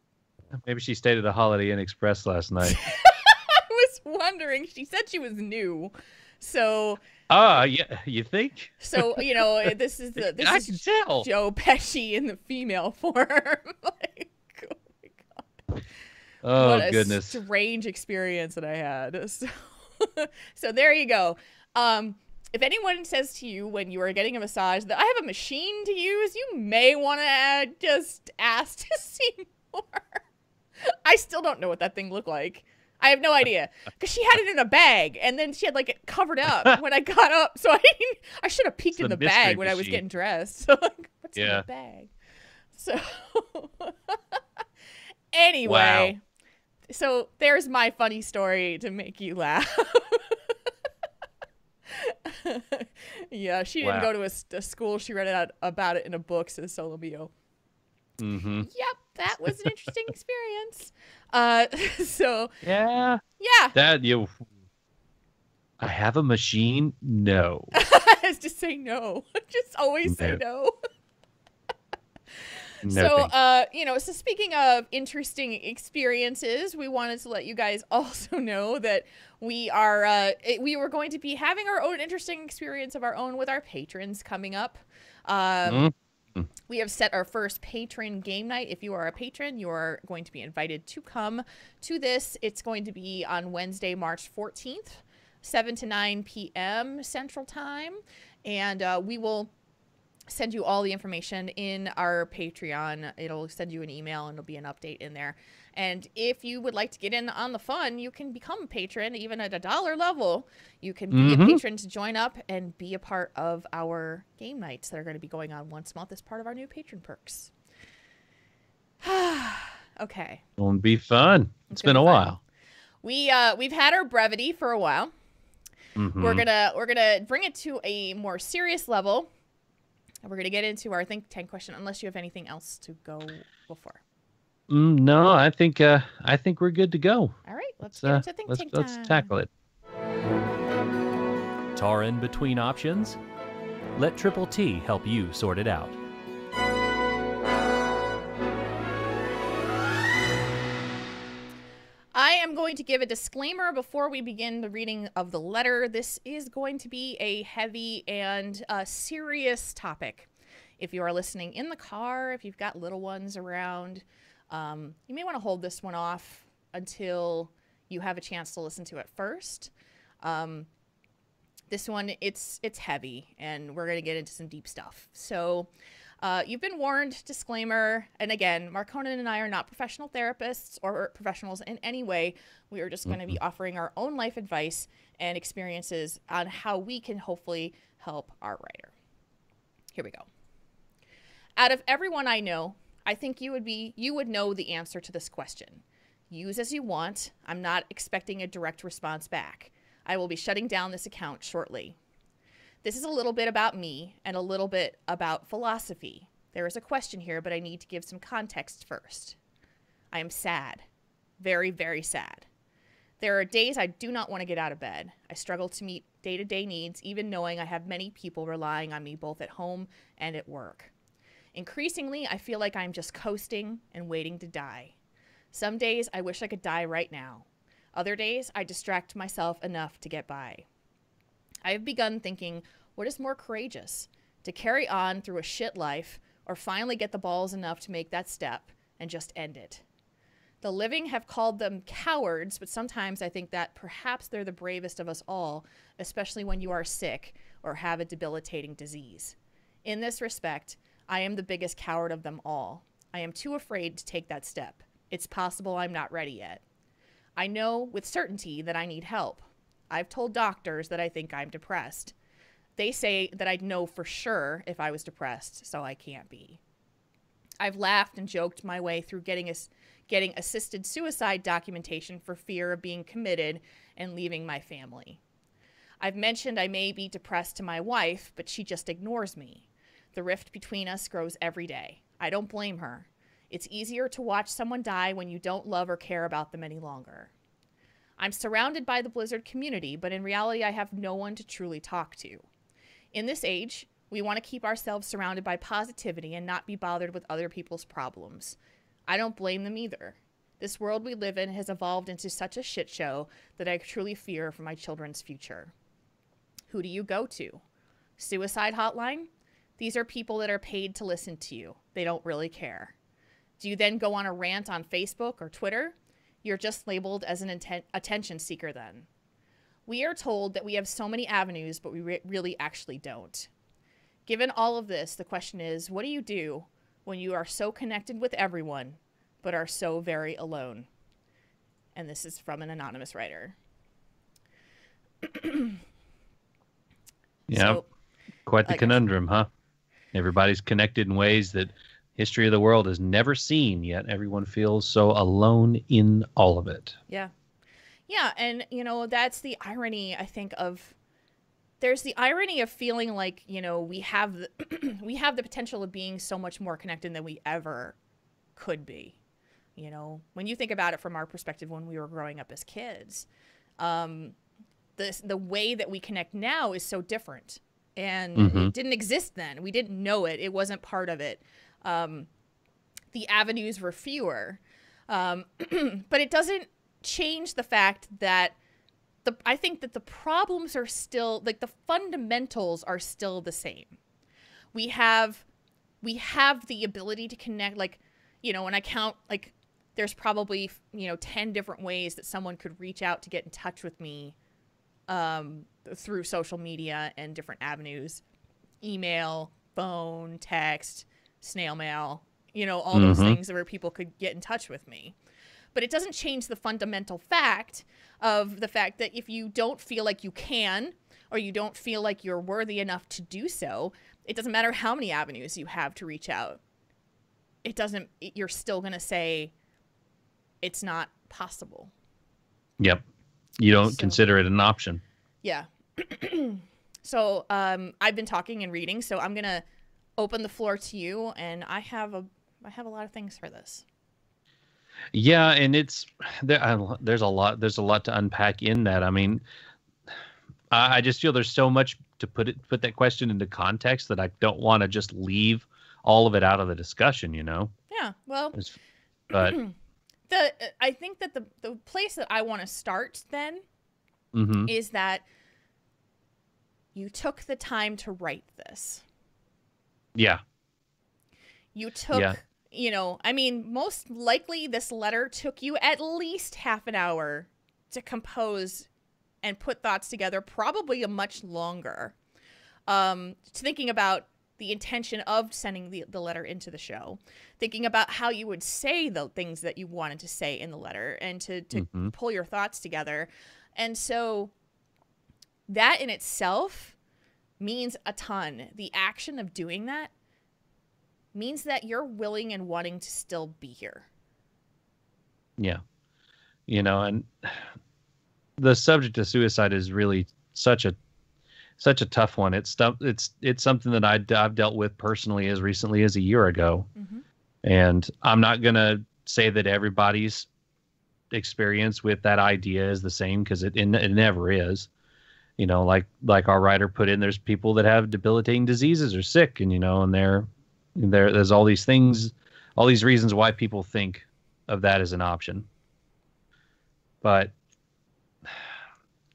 maybe she stayed at a Holiday Inn Express last night. I was wondering. She said she was new, so. Yeah, you think? So, this is I can tell. Joe Pesci in the female form. Like, oh my god. Oh, what a goodness. strange experience that I had. So there you go. If anyone says to you when you are getting a massage that I have a machine to use, you may want to just ask to see more. I still don't know what that thing looked like. I have no idea, because she had it in a bag, and then she had like it covered up when I got up. So I should have peeked in the bag when I was getting dressed. So like, what's in the bag? So anyway, so there's my funny story to make you laugh. Yeah, she didn't go to a school. She read about it in a book, says Solomio. Mm-hmm. Yep, that was an interesting experience. So yeah. I have a machine. No. Just say no. Just always say no. No, so speaking of interesting experiences, we wanted to let you guys also know that we were going to be having our own interesting experience of our own with our patrons coming up. We have set our first patron game night. If you are a patron, you are going to be invited to come to this. It's going to be on Wednesday, March 14th, 7 to 9 p.m. Central Time. And we will send you all the information in our Patreon. It'll send you an email and it'll be an update in there. And if you would like to get in on the fun, you can become a patron, even at $1 level. You can be a patron to join up and be a part of our game nights that are going to be going on once a month as part of our new patron perks. Okay. It'll be fun. It's been a while. We've had our brevity for a while. We're gonna bring it to a more serious level. And we're gonna get into our think tank question, unless you have anything else to go before. No, I think we're good to go. All right, let's get into think tank time. Let's tackle it. Tauren between options? Let Triple T help you sort it out. I am going to give a disclaimer before we begin the reading of the letter. This is going to be a heavy and serious topic. If you are listening in the car, if you've got little ones around, you may want to hold this one off until you have a chance to listen to it first. This one, it's heavy, and we're going to get into some deep stuff. So you've been warned, disclaimer. And again, Mark Conan and I are not professional therapists or professionals in any way. We are just going to be offering our own life advice and experiences on how we can hopefully help our writer. Here we go. Out of everyone I know, I think you would know the answer to this question. Use as you want. I'm not expecting a direct response back. I will be shutting down this account shortly. This is a little bit about me and a little bit about philosophy. There is a question here, but I need to give some context first. I am sad. Very, very sad. There are days I do not want to get out of bed. I struggle to meet day-to-day needs, even knowing I have many people relying on me both at home and at work. Increasingly, I feel like I'm just coasting and waiting to die. Some days I wish I could die right now. Other days I distract myself enough to get by. I have begun thinking, what is more courageous? To carry on through a shit life, or finally get the balls enough to make that step and just end it? The living have called them cowards, but sometimes I think that perhaps they're the bravest of us all, especially when you are sick or have a debilitating disease. In this respect, I am the biggest coward of them all. I am too afraid to take that step. It's possible I'm not ready yet. I know with certainty that I need help. I've told doctors that I think I'm depressed. They say that I'd know for sure if I was depressed, so I can't be. I've laughed and joked my way through getting assisted suicide documentation for fear of being committed and leaving my family. I've mentioned I may be depressed to my wife, but she just ignores me. The rift between us grows every day. I don't blame her. It's easier to watch someone die when you don't love or care about them any longer. I'm surrounded by the Blizzard community, but in reality, I have no one to truly talk to. In this age, we want to keep ourselves surrounded by positivity and not be bothered with other people's problems. I don't blame them either. This world we live in has evolved into such a shit show that I truly fear for my children's future. Who do you go to? Suicide hotline? These are people that are paid to listen to you. They don't really care. Do you then go on a rant on Facebook or Twitter? You're just labeled as an attention seeker then. We are told that we have so many avenues, but we really actually don't. Given all of this, the question is, what do you do when you are so connected with everyone, but are so very alone? And this is from an anonymous writer. Yeah, So, quite the conundrum, huh? Everybody's connected in ways that history of the world has never seen, yet everyone feels so alone in all of it. Yeah. Yeah, and, that's the irony, I think, there's the irony of feeling like, we have the potential of being so much more connected than we ever could be. When you think about it from our perspective when we were growing up as kids, the way that we connect now is so different. And it didn't exist then. We didn't know it. It wasn't part of it. The avenues were fewer. But it doesn't change the fact that I think that the problems are still, like, the fundamentals are still the same. We have the ability to connect, like, when I count, like, there's probably, 10 different ways that someone could reach out to get in touch with me through social media and different avenues, email, phone, text, snail mail, all those things where people could get in touch with me. But it doesn't change the fundamental fact of the fact that if you don't feel like you can, or you don't feel like you're worthy enough to do so, it doesn't matter how many avenues you have to reach out. You're still going to say it's not possible. Yep. You don't consider it an option. Yeah. So I've been talking and reading, so I'm going to open the floor to you, and I have a lot of things for this. Yeah, and there's a lot to unpack in that. I mean, I just feel there's so much to put that question into context that I don't want to just leave all of it out of the discussion, Yeah, well, but I think that the place that I want to start then is that you took the time to write this. Yeah. You took, I mean, most likely this letter took you at least half an hour to compose and put thoughts together, probably a much longer. Thinking about the intention of sending the letter into the show, thinking about how you would say the things that you wanted to say in the letter, and to pull your thoughts together. And so that in itself means a ton. The action of doing that means that you're willing and wanting to still be here. Yeah. And the subject of suicide is really such a tough one. It's something that I've dealt with personally as recently as a year ago. And I'm not going to say that everybody's experience with that idea is the same, because it never is. Like our writer put in, there's people that have debilitating diseases or sick, and and there's all these things, all these reasons why people think of that as an option. But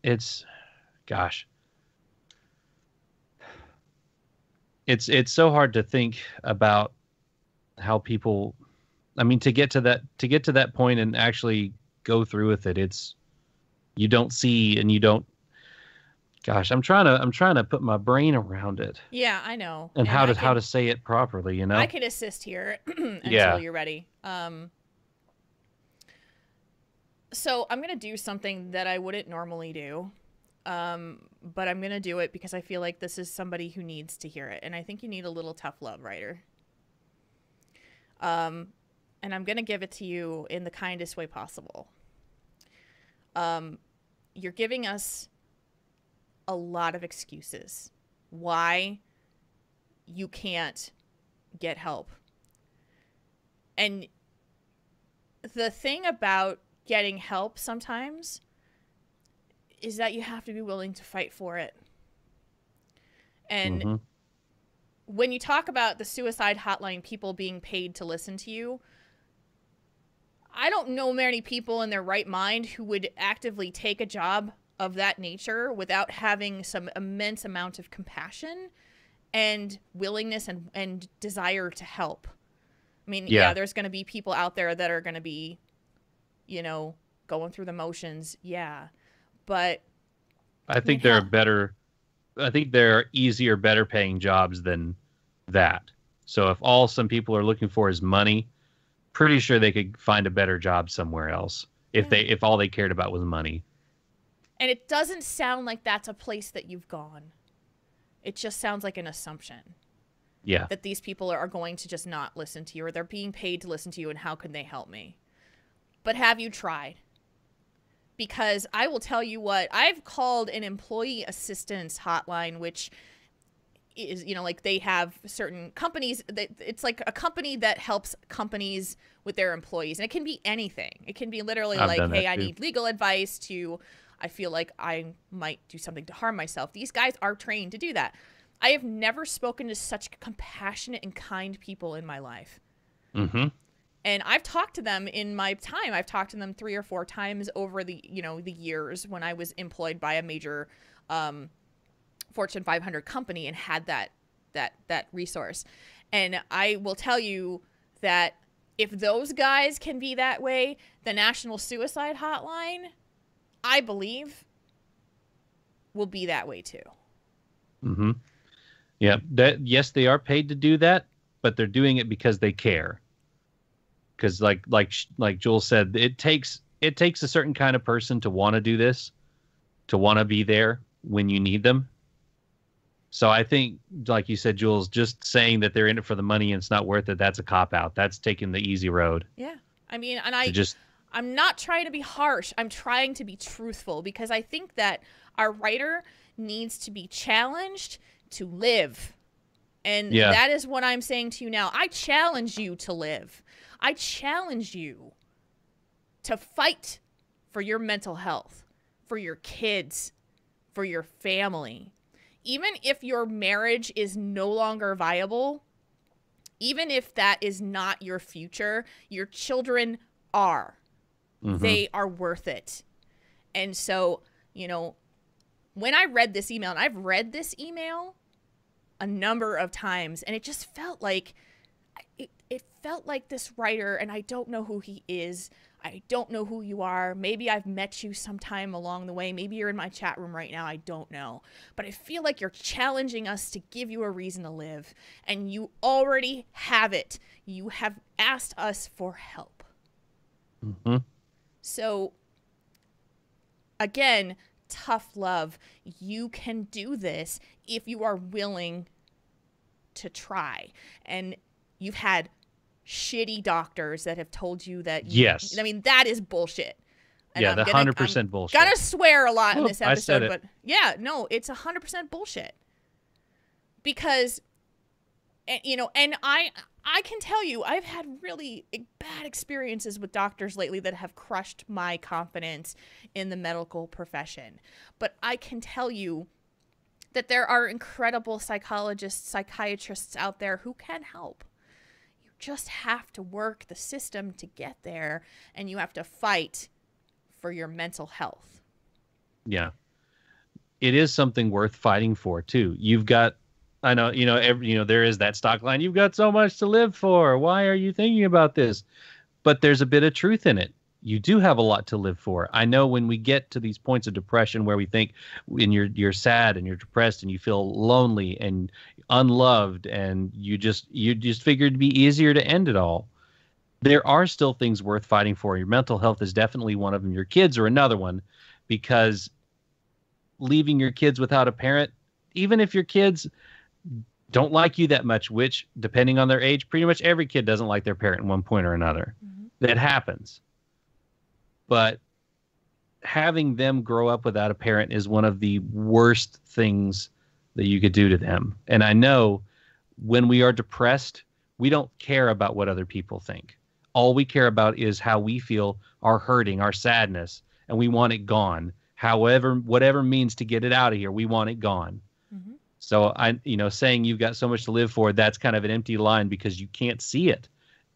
it's so hard to think about how people, I mean, to get to that point and actually go through with it, you don't see, and you don't, I'm trying to put my brain around it. Yeah, I know. And how to say it properly, I can assist here until you're ready. So I'm going to do something that I wouldn't normally do. But I'm going to do it because I feel like this is somebody who needs to hear it. And I think you need a little tough love, writer. And I'm going to give it to you in the kindest way possible. You're giving us a lot of excuses why you can't get help. And the thing about getting help sometimes is that you have to be willing to fight for it. And when you talk about the suicide hotline, people being paid to listen to you, I don't know many people in their right mind who would actively take a job of that nature without having some immense amount of compassion and willingness and desire to help. I mean, yeah there's going to be people out there that are going to be, going through the motions. Yeah. But I think there are easier, better paying jobs than that. So if all some people are looking for is money, pretty sure they could find a better job somewhere else if all they cared about was money. And it doesn't sound like that's a place that you've gone. It just sounds like an assumption. Yeah. That these people are going to just not listen to you, or they're being paid to listen to you, and how can they help me? But have you tried? Because I will tell you what, I've called an employee assistance hotline, which is, like they have certain companies that it's like a company that helps companies with their employees. And it can be anything. It can be literally hey, I need legal advice, to I feel like I might do something to harm myself. These guys are trained to do that. I have never spoken to such compassionate and kind people in my life. And I've talked to them in my time. I've talked to them 3 or 4 times over the years when I was employed by a major Fortune 500 company and had that resource. And I will tell you that if those guys can be that way, the National Suicide Hotline, I believe, will be that way too. Yeah, that yes, they are paid to do that, but they're doing it because they care. Because like Joel said, it takes a certain kind of person to want to do this, to want to be there when you need them. So I think, like you said, Jules, just saying that they're in it for the money and it's not worth it, that's a cop out. That's taking the easy road. Yeah. I mean, and I'm not trying to be harsh. I'm trying to be truthful because I think that our writer needs to be challenged to live. And that is what I'm saying to you now. I challenge you to live. I challenge you to fight for your mental health, for your kids, for your family. Even if your marriage is no longer viable, even if that is not your future, your children are. Mm-hmm. They are worth it. And so, when I read this email, and I've read this email a number of times, and it just felt like, it felt like this writer, and I don't know who he is. I don't know who you are. Maybe I've met you sometime along the way. Maybe you're in my chat room right now. I don't know. But I feel like you're challenging us to give you a reason to live. And you already have it. You have asked us for help. Mm-hmm. So, again, tough love. You can do this if you are willing to try. And you've had shitty doctors that have told you that yes. I mean, that is bullshit. And yeah, the 100% bullshit. Gonna swear a lot in this episode, I said it. but yeah, no, it's 100% bullshit. Because and I can tell you, I've had really bad experiences with doctors lately that have crushed my confidence in the medical profession. But I can tell you that there are incredible psychologists, psychiatrists out there who can help. Just have to work the system to get there, and you have to fight for your mental health. Yeah. It is something worth fighting for too. You've got, I know, there is that stock line. You've got so much to live for. Why are you thinking about this? But there's a bit of truth in it. You do have a lot to live for. I know when we get to these points of depression where we think when you're sad and you're depressed and you feel lonely and unloved and you just figure it'd be easier to end it all. There are still things worth fighting for. Your mental health is definitely one of them. Your kids are another one, because leaving your kids without a parent, even if your kids don't like you that much, which depending on their age, pretty much every kid doesn't like their parent in one point or another. Mm-hmm. That happens. But having them grow up without a parent is one of the worst things that you could do to them. And I know when we are depressed, we don't care about what other people think. All we care about is how we feel, our hurting, our sadness, and we want it gone. However, whatever means to get it out of here, we want it gone. Mm-hmm. So saying you've got so much to live for, that's kind of an empty line because you can't see it.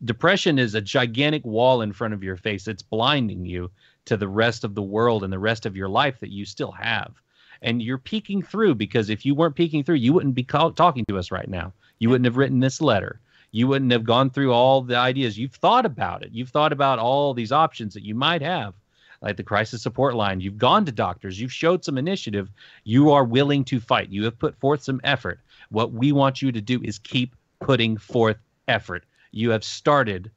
Depression is a gigantic wall in front of your face. It's blinding you to the rest of the world and the rest of your life that you still have. And you're peeking through, because if you weren't peeking through, you wouldn't be talking to us right now. You wouldn't have written this letter. You wouldn't have gone through all the ideas. You've thought about it. You've thought about all these options that you might have, like the crisis support line. You've gone to doctors. You've showed some initiative. You are willing to fight. You have put forth some effort. What we want you to do is keep putting forth effort. You have started.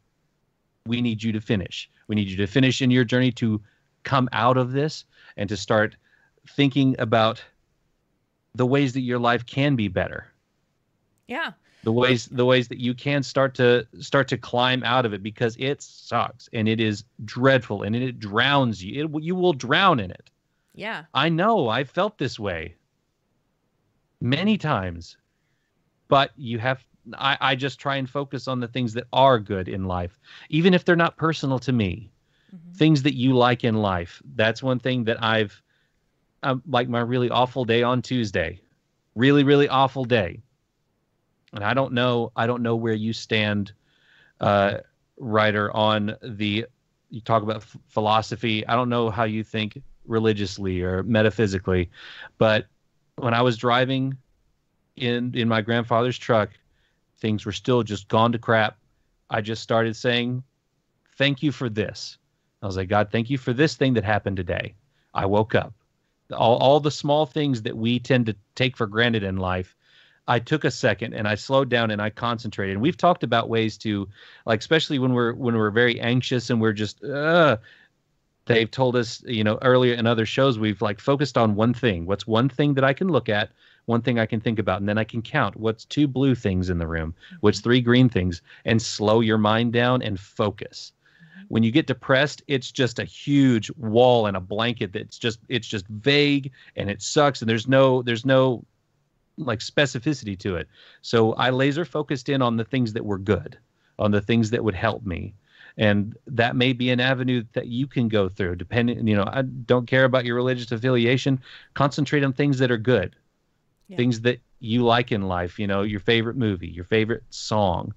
We need you to finish. We need you to finish in your journey to come out of this and to start thinking about the ways that your life can be better. Yeah. The ways that you can start to climb out of it, because it sucks and it is dreadful and it drowns you. You will drown in it. Yeah. I know. I felt this way many times, but I just try and focus on the things that are good in life, even if they're not personal to me. Mm-hmm. Things that you like in life. That's one thing that like my really awful day on Tuesday, really, really awful day. And I don't know where you stand, writer, on you talk about philosophy. I don't know how you think religiously or metaphysically, but when I was driving in my grandfather's truck, things were still just gone to crap. I just started saying, thank you for this. I was like, God, thank you for this thing that happened today. I woke up. All the small things that we tend to take for granted in life, I took a second and I slowed down and I concentrated. And we've talked about ways to, like, especially when we're very anxious and we're just, they've told us, earlier in other shows, we've like focused on one thing. What's one thing that I can look at, one thing I can think about, and then I can count what's 2 blue things in the room, what's 3 green things, and slow your mind down and focus. When you get depressed, it's just a huge wall and a blanket it's just vague and it sucks, and there's no like specificity to it. So I laser focused in on the things that were good, on the things that would help me. And that may be an avenue that you can go through, depending, I don't care about your religious affiliation. Concentrate on things that are good, things that you like in life, your favorite movie, your favorite song,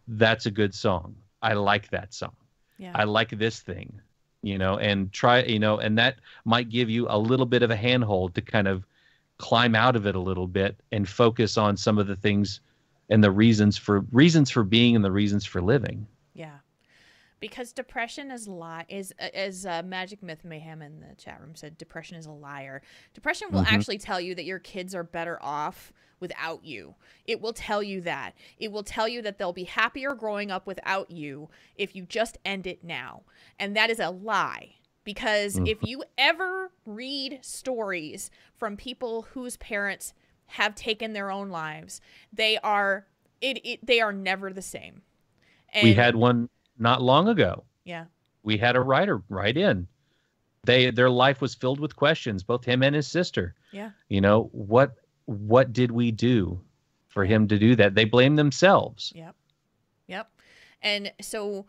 that's a good song. I like that song. Yeah. I like this thing, and try, and that might give you a little bit of a handhold to kind of climb out of it a little bit and focus on some of the things and the reasons for being and the reasons for living. Yeah. Because depression is as Magic Myth Mayhem in the chat room said, depression is a liar. Depression will actually tell you that your kids are better off without you. It will tell you that. It will tell you that they'll be happier growing up without you if you just end it now. And that is a lie. Because if you ever read stories from people whose parents have taken their own lives, they are never the same. And we had one not long ago. Yeah. We had a writer write in. Their life was filled with questions, both him and his sister. Yeah. What did we do for him to do that? They blame themselves. Yep. And so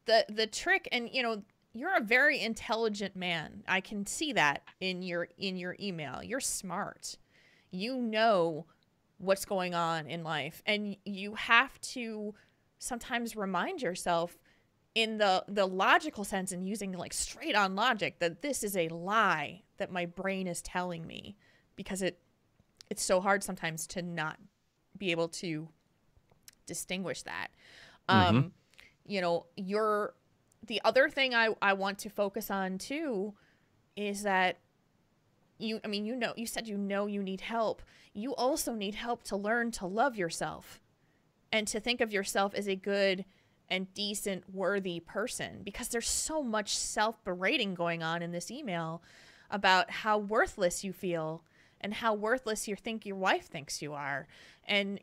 the trick, and you're a very intelligent man. I can see that in your email. You're smart. You know what's going on in life, and you have to sometimes remind yourself in the logical sense and using like straight on logic that this is a lie that my brain is telling me, because it's so hard sometimes to not be able to distinguish that. The other thing I want to focus on too is that you said you need help. You also need help to learn to love yourself and to think of yourself as a good and decent, worthy person, because there's so much self-berating going on in this email about how worthless you feel and how worthless you think your wife thinks you are. And,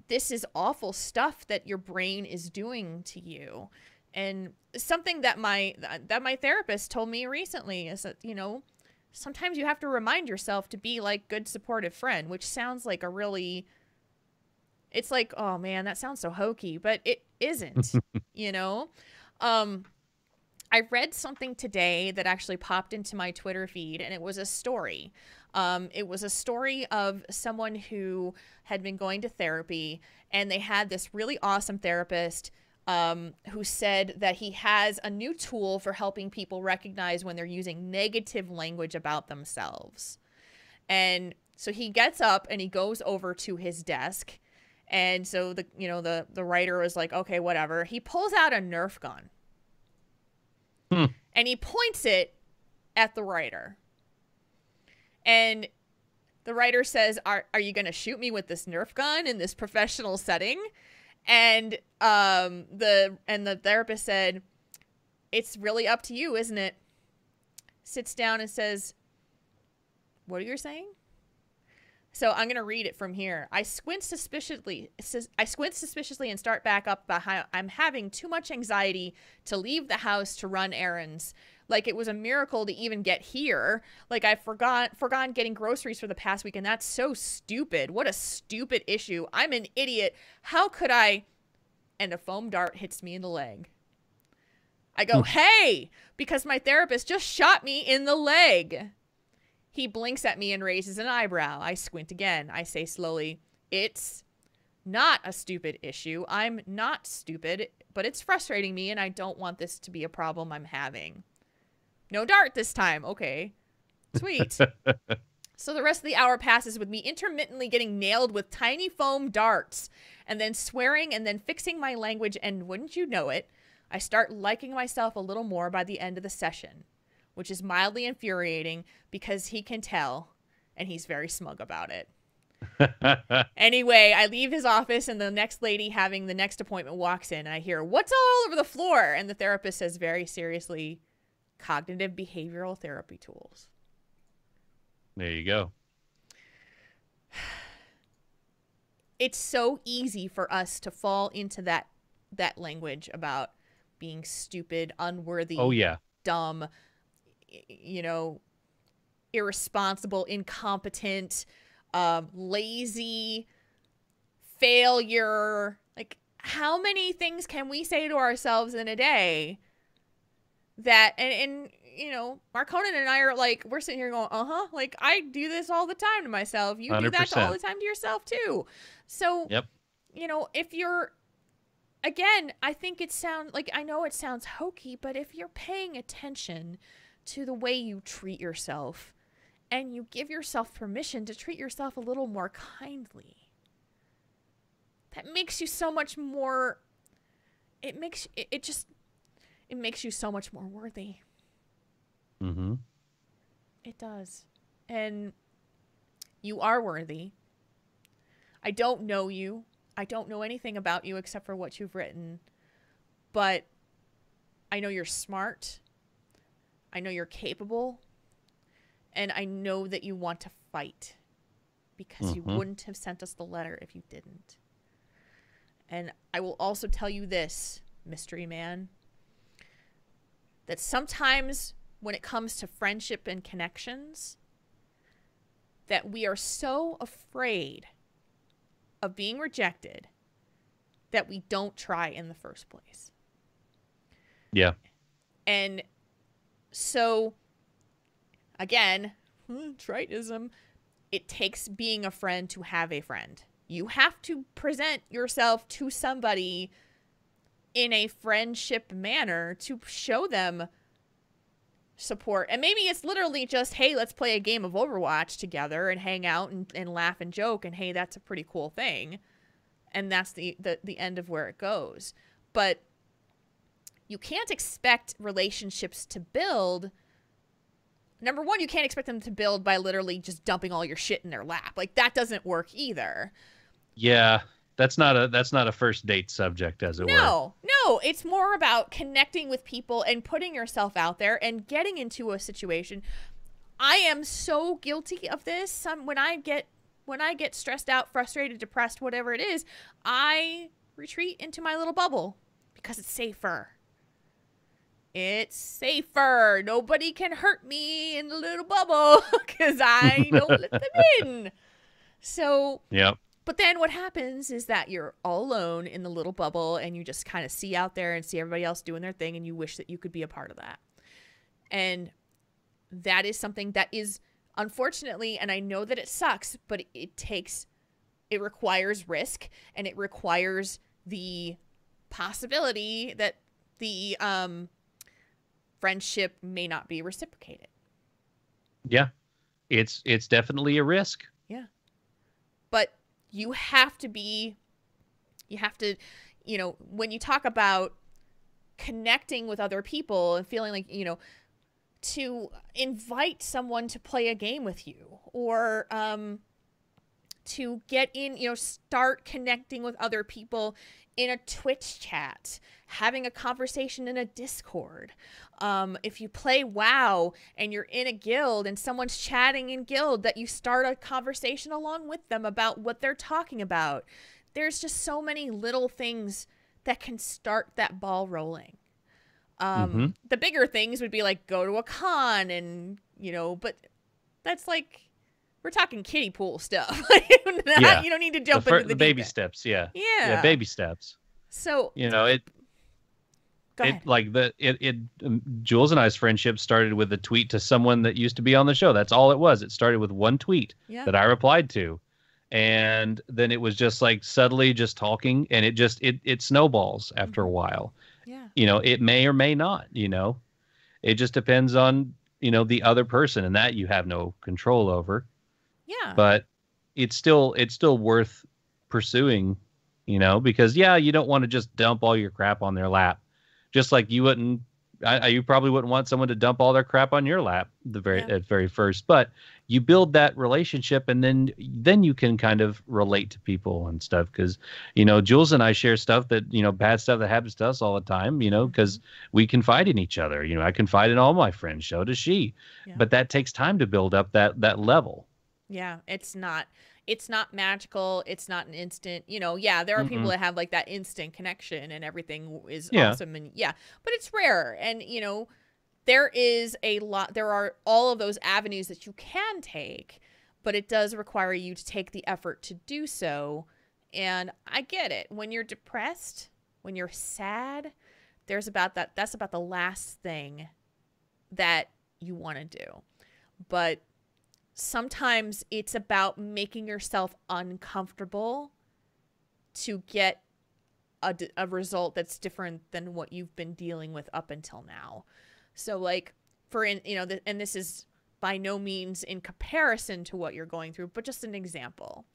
this is awful stuff that your brain is doing to you. And something that my therapist told me recently is that, sometimes you have to remind yourself to be like good supportive friend, which sounds like it's like, oh man, that sounds so hokey, but it isn't, I read something today that actually popped into my Twitter feed, and it was a story. It was a story of someone who had been going to therapy, and they had this really awesome therapist who said that he has a new tool for helping people recognize when they're using negative language about themselves. And so he gets up and he goes over to his desk. And so the writer was like, okay, whatever. He pulls out a Nerf gun. And he points it at the writer. And the writer says, are you going to shoot me with this Nerf gun in this professional setting? And the therapist said, it's really up to you, isn't it? Sits down and says, what are you saying? So I'm going to read it from here. I squint suspiciously and start back up about how I'm having too much anxiety to leave the house to run errands. Like it was a miracle to even get here. Like I forgot getting groceries for the past week, and that's so stupid. What a stupid issue. I'm an idiot. How could I? And a foam dart hits me in the leg. I go, hey, because my therapist just shot me in the leg. He blinks at me and raises an eyebrow. I squint again. I say slowly, it's not a stupid issue. I'm not stupid, but it's frustrating me, and I don't want this to be a problem I'm having. No dart this time. Okay. Sweet. So the rest of the hour passes with me intermittently getting nailed with tiny foam darts and then swearing and then fixing my language, and wouldn't you know it, I start liking myself a little more by the end of the session, which is mildly infuriating because he can tell And he's very smug about it. Anyway, I leave his office, and the next lady having the next appointment walks in, and I hear, "What's all over the floor?" And the therapist says very seriously, "Cognitive behavioral therapy tools." There you go. It's so easy for us to fall into that language about being stupid, unworthy, Oh, yeah. dumb, irresponsible, incompetent, lazy, failure. Like, how many things can we say to ourselves in a day that, and Marconin and I are like, we're sitting here going, like, I do this all the time to myself. You do that 100%. all the time to yourself too. So, Yep. if you're, again, I think it sounds like, I know it sounds hokey, but if you're paying attention to the way you treat yourself and you give yourself permission to treat yourself a little more kindly, that makes you so much more, it makes you so much more worthy. Mm-hmm. It does. And you are worthy. I don't know you. I don't know anything about you except for what you've written. But I know you're smart. I know you're capable. And I know that you want to fight. Because you wouldn't have sent us the letter if you didn't. And I will also tell you this, Mystery Man, that sometimes when it comes to friendship and connections, that we are so afraid of being rejected that we don't try in the first place. Yeah. And so, again, Tritism, it takes being a friend to have a friend. You have to present yourself to somebody in a friendship manner to show them support. And maybe it's literally just, hey, let's play a game of Overwatch together and hang out and laugh and joke, and hey, that's a pretty cool thing. And that's the end of where it goes. But you can't expect relationships to build. Number one, you can't expect them to build by literally just dumping all your shit in their lap. Like, that doesn't work either. Yeah. That's not a first date subject, as it were. No, it's more about connecting with people and putting yourself out there and getting into a situation. I am so guilty of this. When I get stressed out, frustrated, depressed, whatever it is, I retreat into my little bubble because it's safer. It's safer. Nobody can hurt me in the little bubble because I don't let them in. So, yep. But then what happens is that you're all alone in the little bubble and you just kind of see out there and see everybody else doing their thing, and you wish that you could be a part of that. And that is something that is, unfortunately, and I know that it sucks, but it requires risk, and it requires the possibility that the friendship may not be reciprocated. Yeah. It's definitely a risk. Yeah. But you have to, when you talk about connecting with other people and feeling like, to invite someone to play a game with you, or to get in, start connecting with other people in a Twitch chat, having a conversation in a Discord. If you play WoW and you're in a guild and someone's chatting in guild, that you start a conversation along with them about what they're talking about. There's just so many little things that can start that ball rolling. The bigger things would be like go to a con and, but that's like, we're talking kiddie pool stuff. Yeah. You don't need to jump into the baby deep end. steps. Yeah. Yeah. Yeah. Baby steps. So, Go ahead. Jules and I's friendship started with a tweet to someone that used to be on the show. That's all it was. It started with one tweet that I replied to. And then it was just like subtly just talking, and it snowballs after a while. Yeah. It may or may not, it just depends on, the other person, and that you have no control over. Yeah. But it's still worth pursuing, because you don't want to just dump all your crap on their lap. Just like you wouldn't you probably wouldn't want someone to dump all their crap on your lap Yeah. at very first, but you build that relationship, and then you can kind of relate to people and stuff. Because Jules and I share stuff that bad stuff that happens to us all the time. Because we confide in each other. I confide in all my friends. So does she. Yeah. But that takes time to build up that level. Yeah, it's not magical. It's not an instant, yeah, there are people that have like that instant connection and everything is awesome. And but it's rare. And, there are all of those avenues that you can take, but it does require you to take the effort to do so. And I get it. When you're depressed, when you're sad, that's about the last thing that you want to do. But sometimes it's about making yourself uncomfortable to get a result that's different than what you've been dealing with up until now. So like and this is by no means in comparison to what you're going through, but just an example.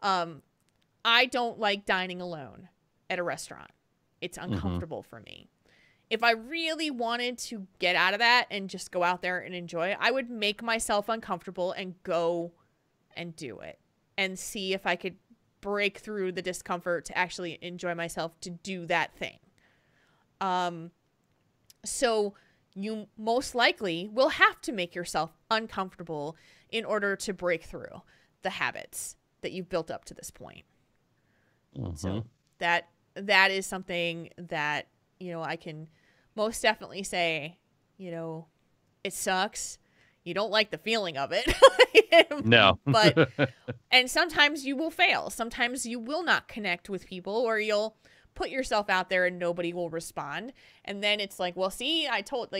I don't like dining alone at a restaurant. It's uncomfortable for me. If I really wanted to get out of that and just go out there and enjoy it, I would make myself uncomfortable and go and do it and see if I could break through the discomfort to actually enjoy myself to do that thing. So you most likely will have to make yourself uncomfortable in order to break through the habits that you've built up to this point. So that is something that, I can most definitely say, it sucks. You don't like the feeling of it. No. But, and sometimes you will fail. Sometimes you will not connect with people, or you'll put yourself out there and nobody will respond. And then it's like, well, see, I told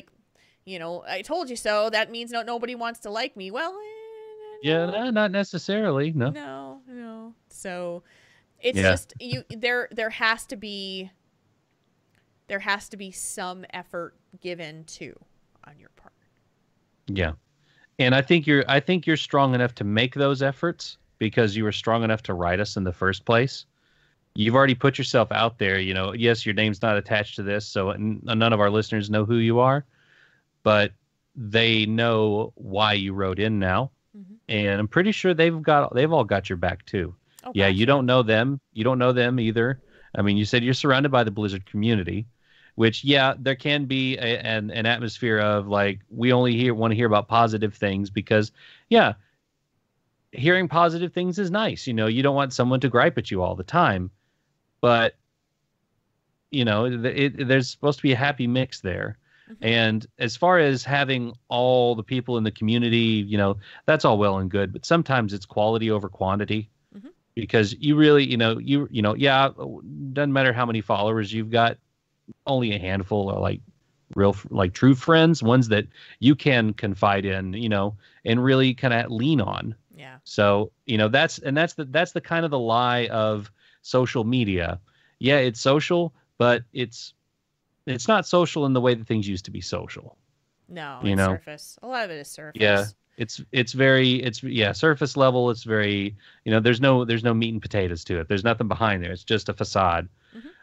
you so. That means nobody wants to like me. Well, yeah, not necessarily. No. No. So it's just there has to be some effort given too on your part. Yeah. And I think you're strong enough to make those efforts because you were strong enough to write us in the first place. You've already put yourself out there. Yes, your name's not attached to this, so none of our listeners know who you are, but they know why you wrote in now. And I'm pretty sure they've all got your back too. Oh, yeah, gotcha. You don't know them. You don't know them either. I mean, you said you're surrounded by the Blizzard community, which, there can be an atmosphere of like, we only want to hear about positive things because, hearing positive things is nice. You don't want someone to gripe at you all the time, but, there's supposed to be a happy mix there. And as far as having all the people in the community, that's all well and good, but sometimes it's quality over quantity. Because you really, doesn't matter how many followers you've got, only a handful are like real, like true friends, ones that you can confide in, and really kind of lean on. Yeah. So, that's the kind of the lie of social media. Yeah, it's social, but it's not social in the way that things used to be social. No, it's surface. A lot of it is surface. Yeah. It's surface level. It's very, there's no meat and potatoes to it. There's nothing behind there. It's just a facade,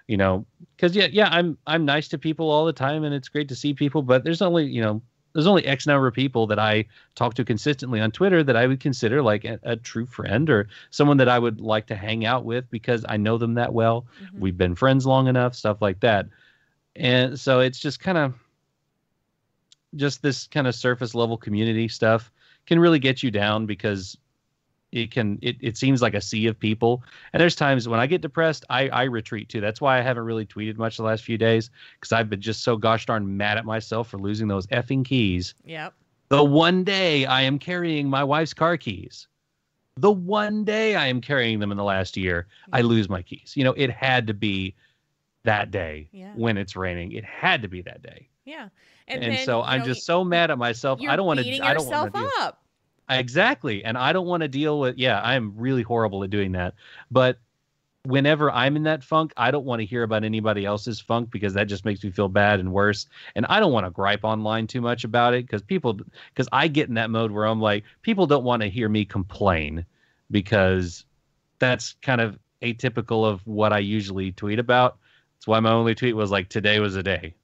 because I'm nice to people all the time and it's great to see people, but there's only X number of people that I talk to consistently on Twitter that I would consider like a true friend or someone that I would like to hang out with because I know them that well. We've been friends long enough, stuff like that. And so it's just this kind of surface level community stuff can really get you down because it seems like a sea of people. And there's times when I get depressed, I retreat too. That's why I haven't really tweeted much the last few days, because I've been just so gosh darn mad at myself for losing those effing keys. Yep. The one day I am carrying my wife's car keys. The one day I am carrying them in the last year, I lose my keys. It had to be that day when it's raining. It had to be that day. Yeah. And then, so I'm just so mad at myself. I don't want to. I don't want to beat yourself up. Exactly. And I don't want to deal with. Yeah, I am really horrible at doing that. But whenever I'm in that funk, I don't want to hear about anybody else's funk because that just makes me feel bad and worse. And I don't want to gripe online too much about it because I get in that mode where I'm like, people don't want to hear me complain because that's kind of atypical of what I usually tweet about. That's why my only tweet was like, today was a day.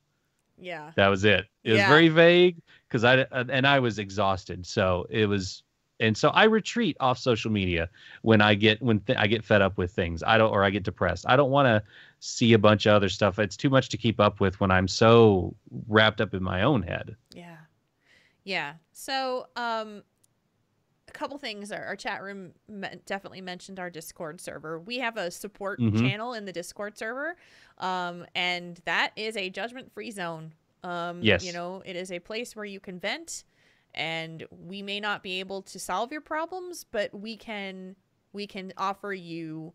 Yeah. That was it. It was Yeah. very vague because I was exhausted. So it was, and so I retreat off social media when I get fed up with things. Or I get depressed. I don't want to see a bunch of other stuff. It's too much to keep up with when I'm so wrapped up in my own head. Yeah. Yeah. So, a couple things. Our chat room definitely mentioned our Discord server. We have a support channel in the Discord server, and that is a judgment-free zone. Yes. You know, it is a place where you can vent, and we may not be able to solve your problems, but we can offer you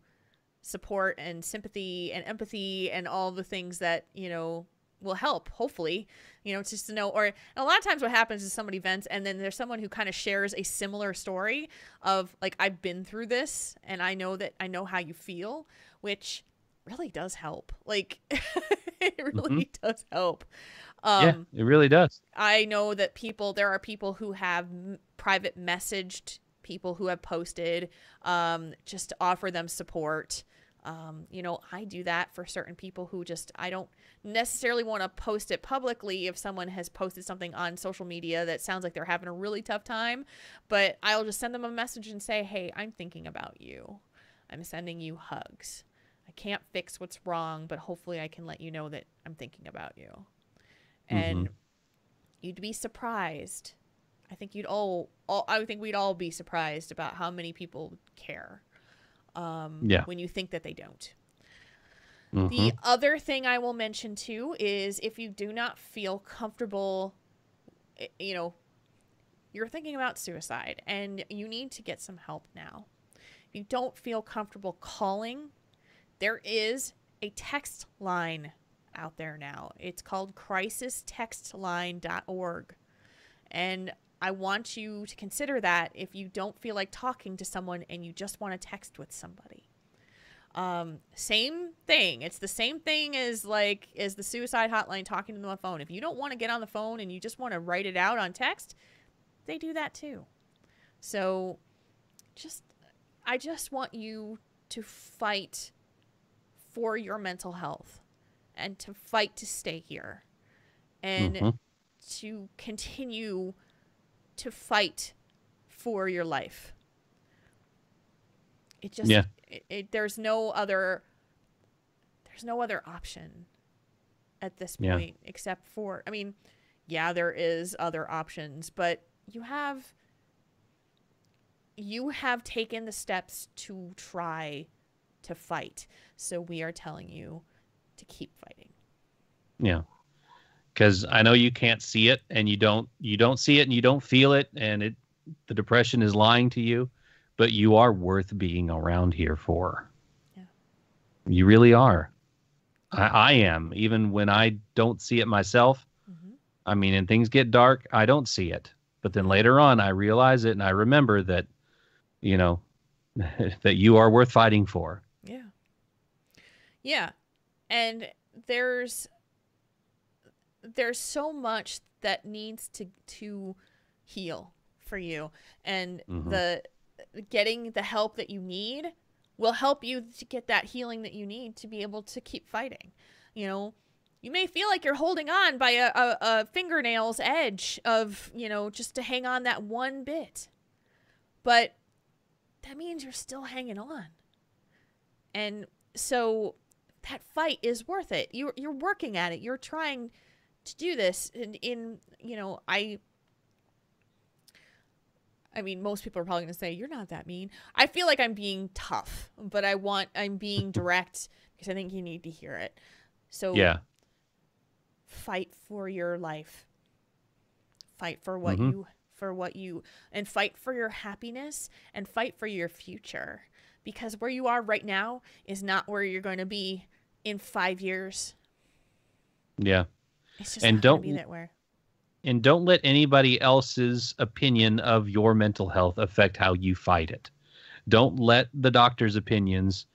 support and sympathy and empathy and all the things that, you know, will help, hopefully, you know, just to know. Or a lot of times what happens is somebody vents and then there's someone who kind of shares a similar story of like, I've been through this and I know how you feel, which really does help. Like it really does help. Yeah, it really does. I know that there are people who have private messaged people who have posted, just to offer them support. You know, I do that for certain people who I don't necessarily want to post it publicly if someone has posted something on social media that sounds like they're having a really tough time, but I'll just send them a message and say, hey, I'm thinking about you. I'm sending you hugs. I can't fix what's wrong, but hopefully I can let you know that I'm thinking about you. And you'd be surprised. I think we'd all be surprised about how many people care. When you think that they don't. The other thing I will mention too is if you do not feel comfortable, you know, you're thinking about suicide and you need to get some help now. If you don't feel comfortable calling, there is a text line out there now. It's called crisistextline.org. And I want you to consider that if you don't feel like talking to someone and you just want to text with somebody. Same thing. It's the same thing as the suicide hotline, talking to them on the phone. If you don't want to get on the phone and you just want to write it out on text, they do that too. So I just want you to fight for your mental health and to fight to stay here and to continue to fight for your life. It just, there's no other option at this point except for, I mean, yeah, there is other options, but you have taken the steps to try to fight. So we are telling you to keep fighting. Yeah. Because I know you can't see it, and you don't see it, and you don't feel it, and the depression is lying to you, but you are worth being around here for. Yeah. You really are. I am, even when I don't see it myself. I mean, and things get dark, I don't see it, but then later on, I realize it, and I remember that, you know, that you are worth fighting for. Yeah. Yeah, and there's so much that needs to heal for you, and the getting the help that you need will help you to get that healing that you need to be able to keep fighting. You know, you may feel like you're holding on by a fingernail's edge of, you know, just to hang on that one bit, but that means you're still hanging on. And so that fight is worth it. You're working at it. You're trying to do this in you know, I mean, most people are probably going to say, you're not that mean. I feel like I'm being tough, but I'm being direct because I think you need to hear it. So yeah, fight for your life. Fight for what you, and fight for your happiness and fight for your future, because where you are right now is not where you're going to be in 5 years. Yeah. It's just not going to be that way. And don't let anybody else's opinion of your mental health affect how you fight it. Don't let the doctor's opinions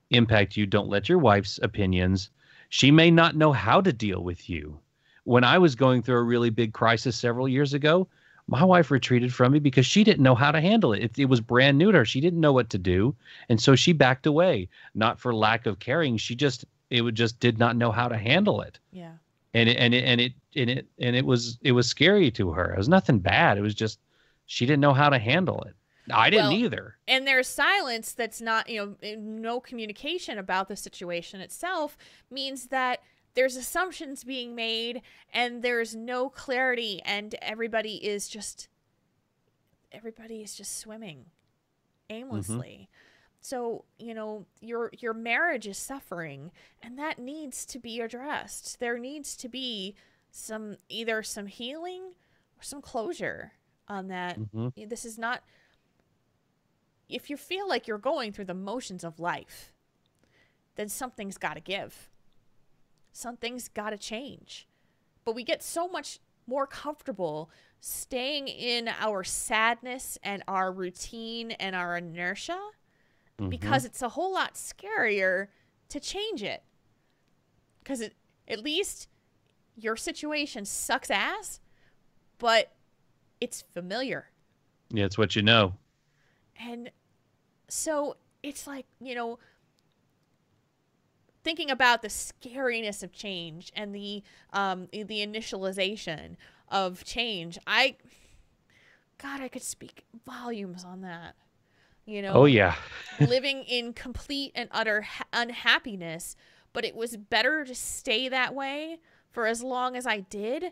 impact you. Don't let your wife's opinions. She may not know how to deal with you. When I was going through a really big crisis several years ago, my wife retreated from me because she didn't know how to handle it. It was brand new to her. She didn't know what to do. And so she backed away, not for lack of caring. It just did not know how to handle it. Yeah. it was scary to her. It was nothing bad. It was just she didn't know how to handle it. I didn't Well, either. And there's silence that's not, no communication about the situation itself means that there's assumptions being made and there's no clarity and everybody is just swimming aimlessly. So, your marriage is suffering and that needs to be addressed. There needs to be either some healing or some closure on that. This is not, if you feel like you're going through the motions of life, then something's got to give. Something's got to change. But we get so much more comfortable staying in our sadness and our routine and our inertia because it's a whole lot scarier to change it. Because at least your situation sucks ass, but it's familiar. Yeah, it's what you know. And so it's like, thinking about the scariness of change and the initialization of change, I could speak volumes on that. Oh yeah. Living in complete and utter unhappiness, but it was better to stay that way for as long as I did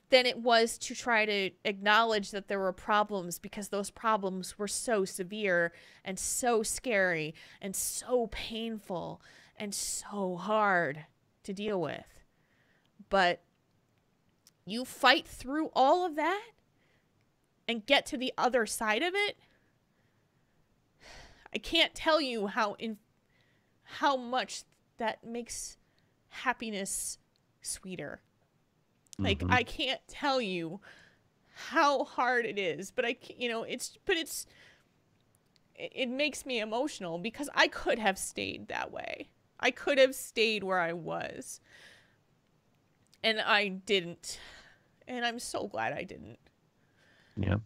than it was to try to acknowledge that there were problems, because those problems were so severe and so scary and so painful and so hard to deal with. But you fight through all of that and get to the other side of it. I can't tell you how much that makes happiness sweeter. Like, I can't tell you how hard it is, but it makes me emotional because I could have stayed that way. I could have stayed where I was. And I didn't. And I'm so glad I didn't. Yeah.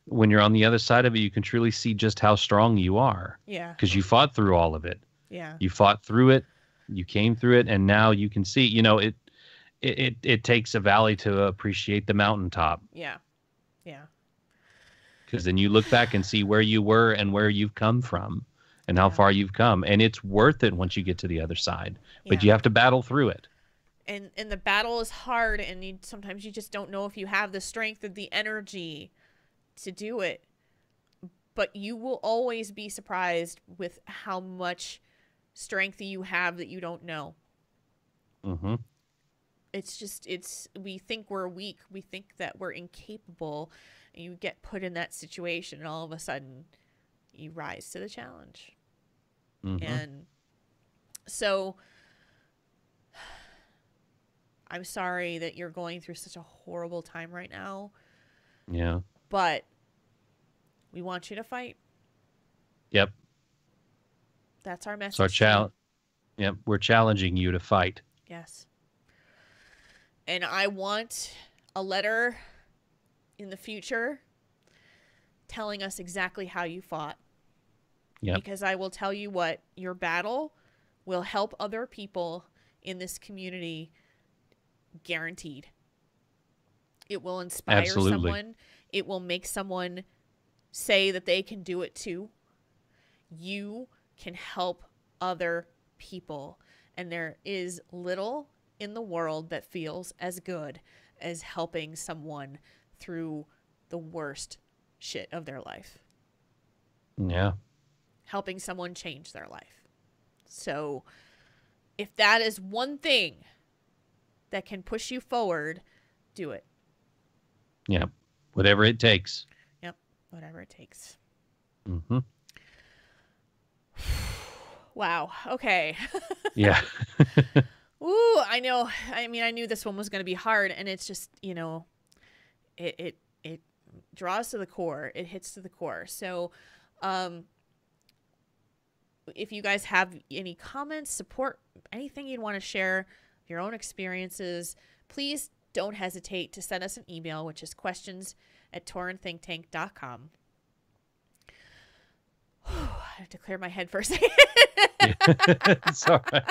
When you're on the other side of it, you can truly see just how strong you are. Yeah. Because you fought through all of it. Yeah. You fought through it. You came through it. And now you can see, it takes a valley to appreciate the mountaintop. Yeah. Yeah. Because then you look back and see where you were and where you've come from and how far you've come. And it's worth it once you get to the other side. But you have to battle through it. And the battle is hard, and sometimes you just don't know if you have the strength or the energy to do it. But you will always be surprised with how much strength you have that you don't know. Mm-hmm. We think we're weak. We think that we're incapable. And you get put in that situation, and all of a sudden, you rise to the challenge. Mm-hmm. And so, I'm sorry that you're going through such a horrible time right now. Yeah. But we want you to fight. Yep. That's our message. So our challenge. Yep. We're challenging you to fight. Yes. And I want a letter in the future telling us exactly how you fought. Yep. Because I will tell you what, your battle will help other people in this community, guaranteed. It will inspire someone. It will make someone say that they can do it too. You can help other people. And there is little in the world that feels as good as helping someone through the worst shit of their life. Yeah. Helping someone change their life. So if that is one thing that can push you forward, do it. Yeah. Whatever it takes. Yep. Whatever it takes. Mm-hmm. Wow. Okay. Yeah. Ooh, I know. I mean, I knew this one was going to be hard, and it's just, it draws to the core. It hits to the core. So, if you guys have any comments, support, anything you'd want to share, your own experiences, please don't hesitate to send us an email, which is questions@taurenthinktank.com. I have to clear my head for a second. It's all right.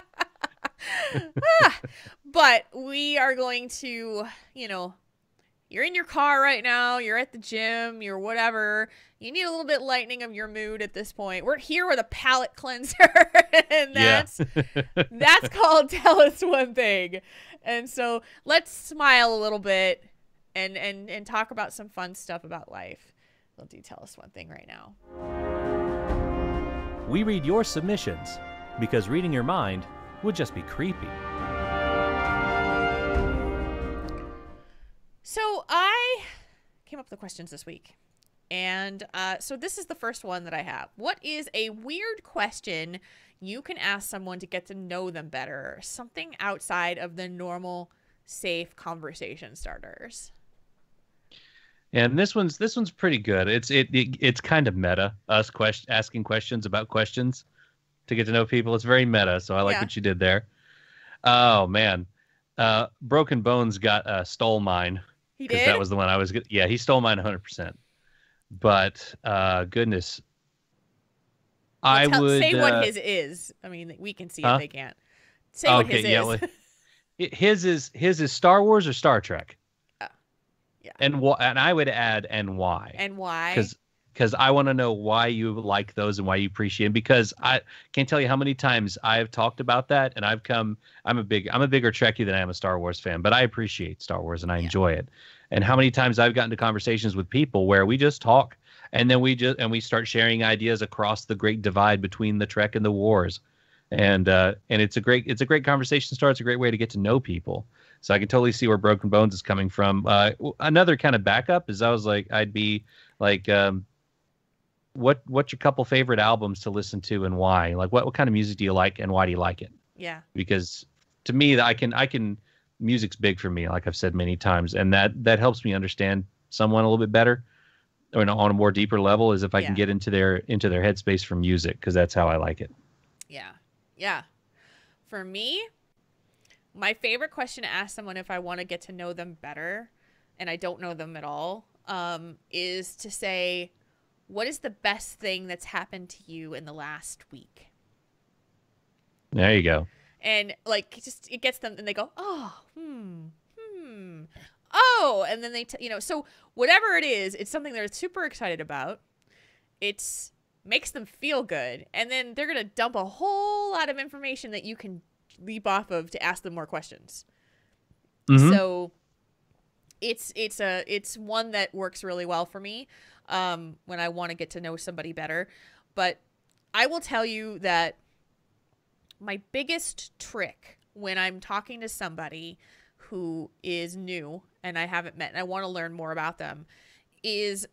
But we are going to, you're in your car right now, you're at the gym, you're whatever. You need a little bit lightening of your mood at this point. We're here with a palate cleanser, and that's called Tell Us One Thing. And so let's smile a little bit and talk about some fun stuff about life. We'll do Tell Us One Thing right now. We read your submissions because reading your mind would just be creepy. So I came up with the questions this week. And so this is the first one that I have. What is a weird question you can ask someone to get to know them better? Something outside of the normal, safe conversation starters. And this one's pretty good. It's kind of meta. Us asking questions about questions to get to know people. It's very meta. So I like what you did there. Oh man, Broken Bones stole mine. He did? That was the one I was. Yeah, he stole mine 100%. But goodness, I would say what his is. I mean, we can see it. They can't say what his is. Well, his is Star Wars or Star Trek. Yeah. And I would add and why. And why? Because I want to know why you like those and why you appreciate them. Because I can't tell you how many times I've talked about that, and I'm a bigger Trekkie than I am a Star Wars fan, but I appreciate Star Wars and I enjoy it. And how many times I've gotten to conversations with people where we just talk, and then we start sharing ideas across the great divide between the Trek and the Wars, and it's a great conversation starter. It's a great way to get to know people. So I can totally see where Broken Bones is coming from. Another kind of backup is I'd be like, what's your couple favorite albums to listen to and why? Like what kind of music do you like and why do you like it? Yeah. Because to me, I can music's big for me, like I've said many times, and that helps me understand someone a little bit better, or on a more deeper level, is if I can get into their headspace for music, because that's how I like it. Yeah. For me, my favorite question to ask someone if I want to get to know them better, and I don't know them at all, is to say, what is the best thing that's happened to you in the last week? There you go. And like, it gets them, and they go, oh, oh, and then they, so whatever it is, it's something they're super excited about. It's makes them feel good, and then they're gonna dump a whole lot of information that you can leap off of to ask them more questions. Mm-hmm. So it's one that works really well for me when I want to get to know somebody better. But I will tell you that my biggest trick when I'm talking to somebody who is new and I haven't met and I want to learn more about them is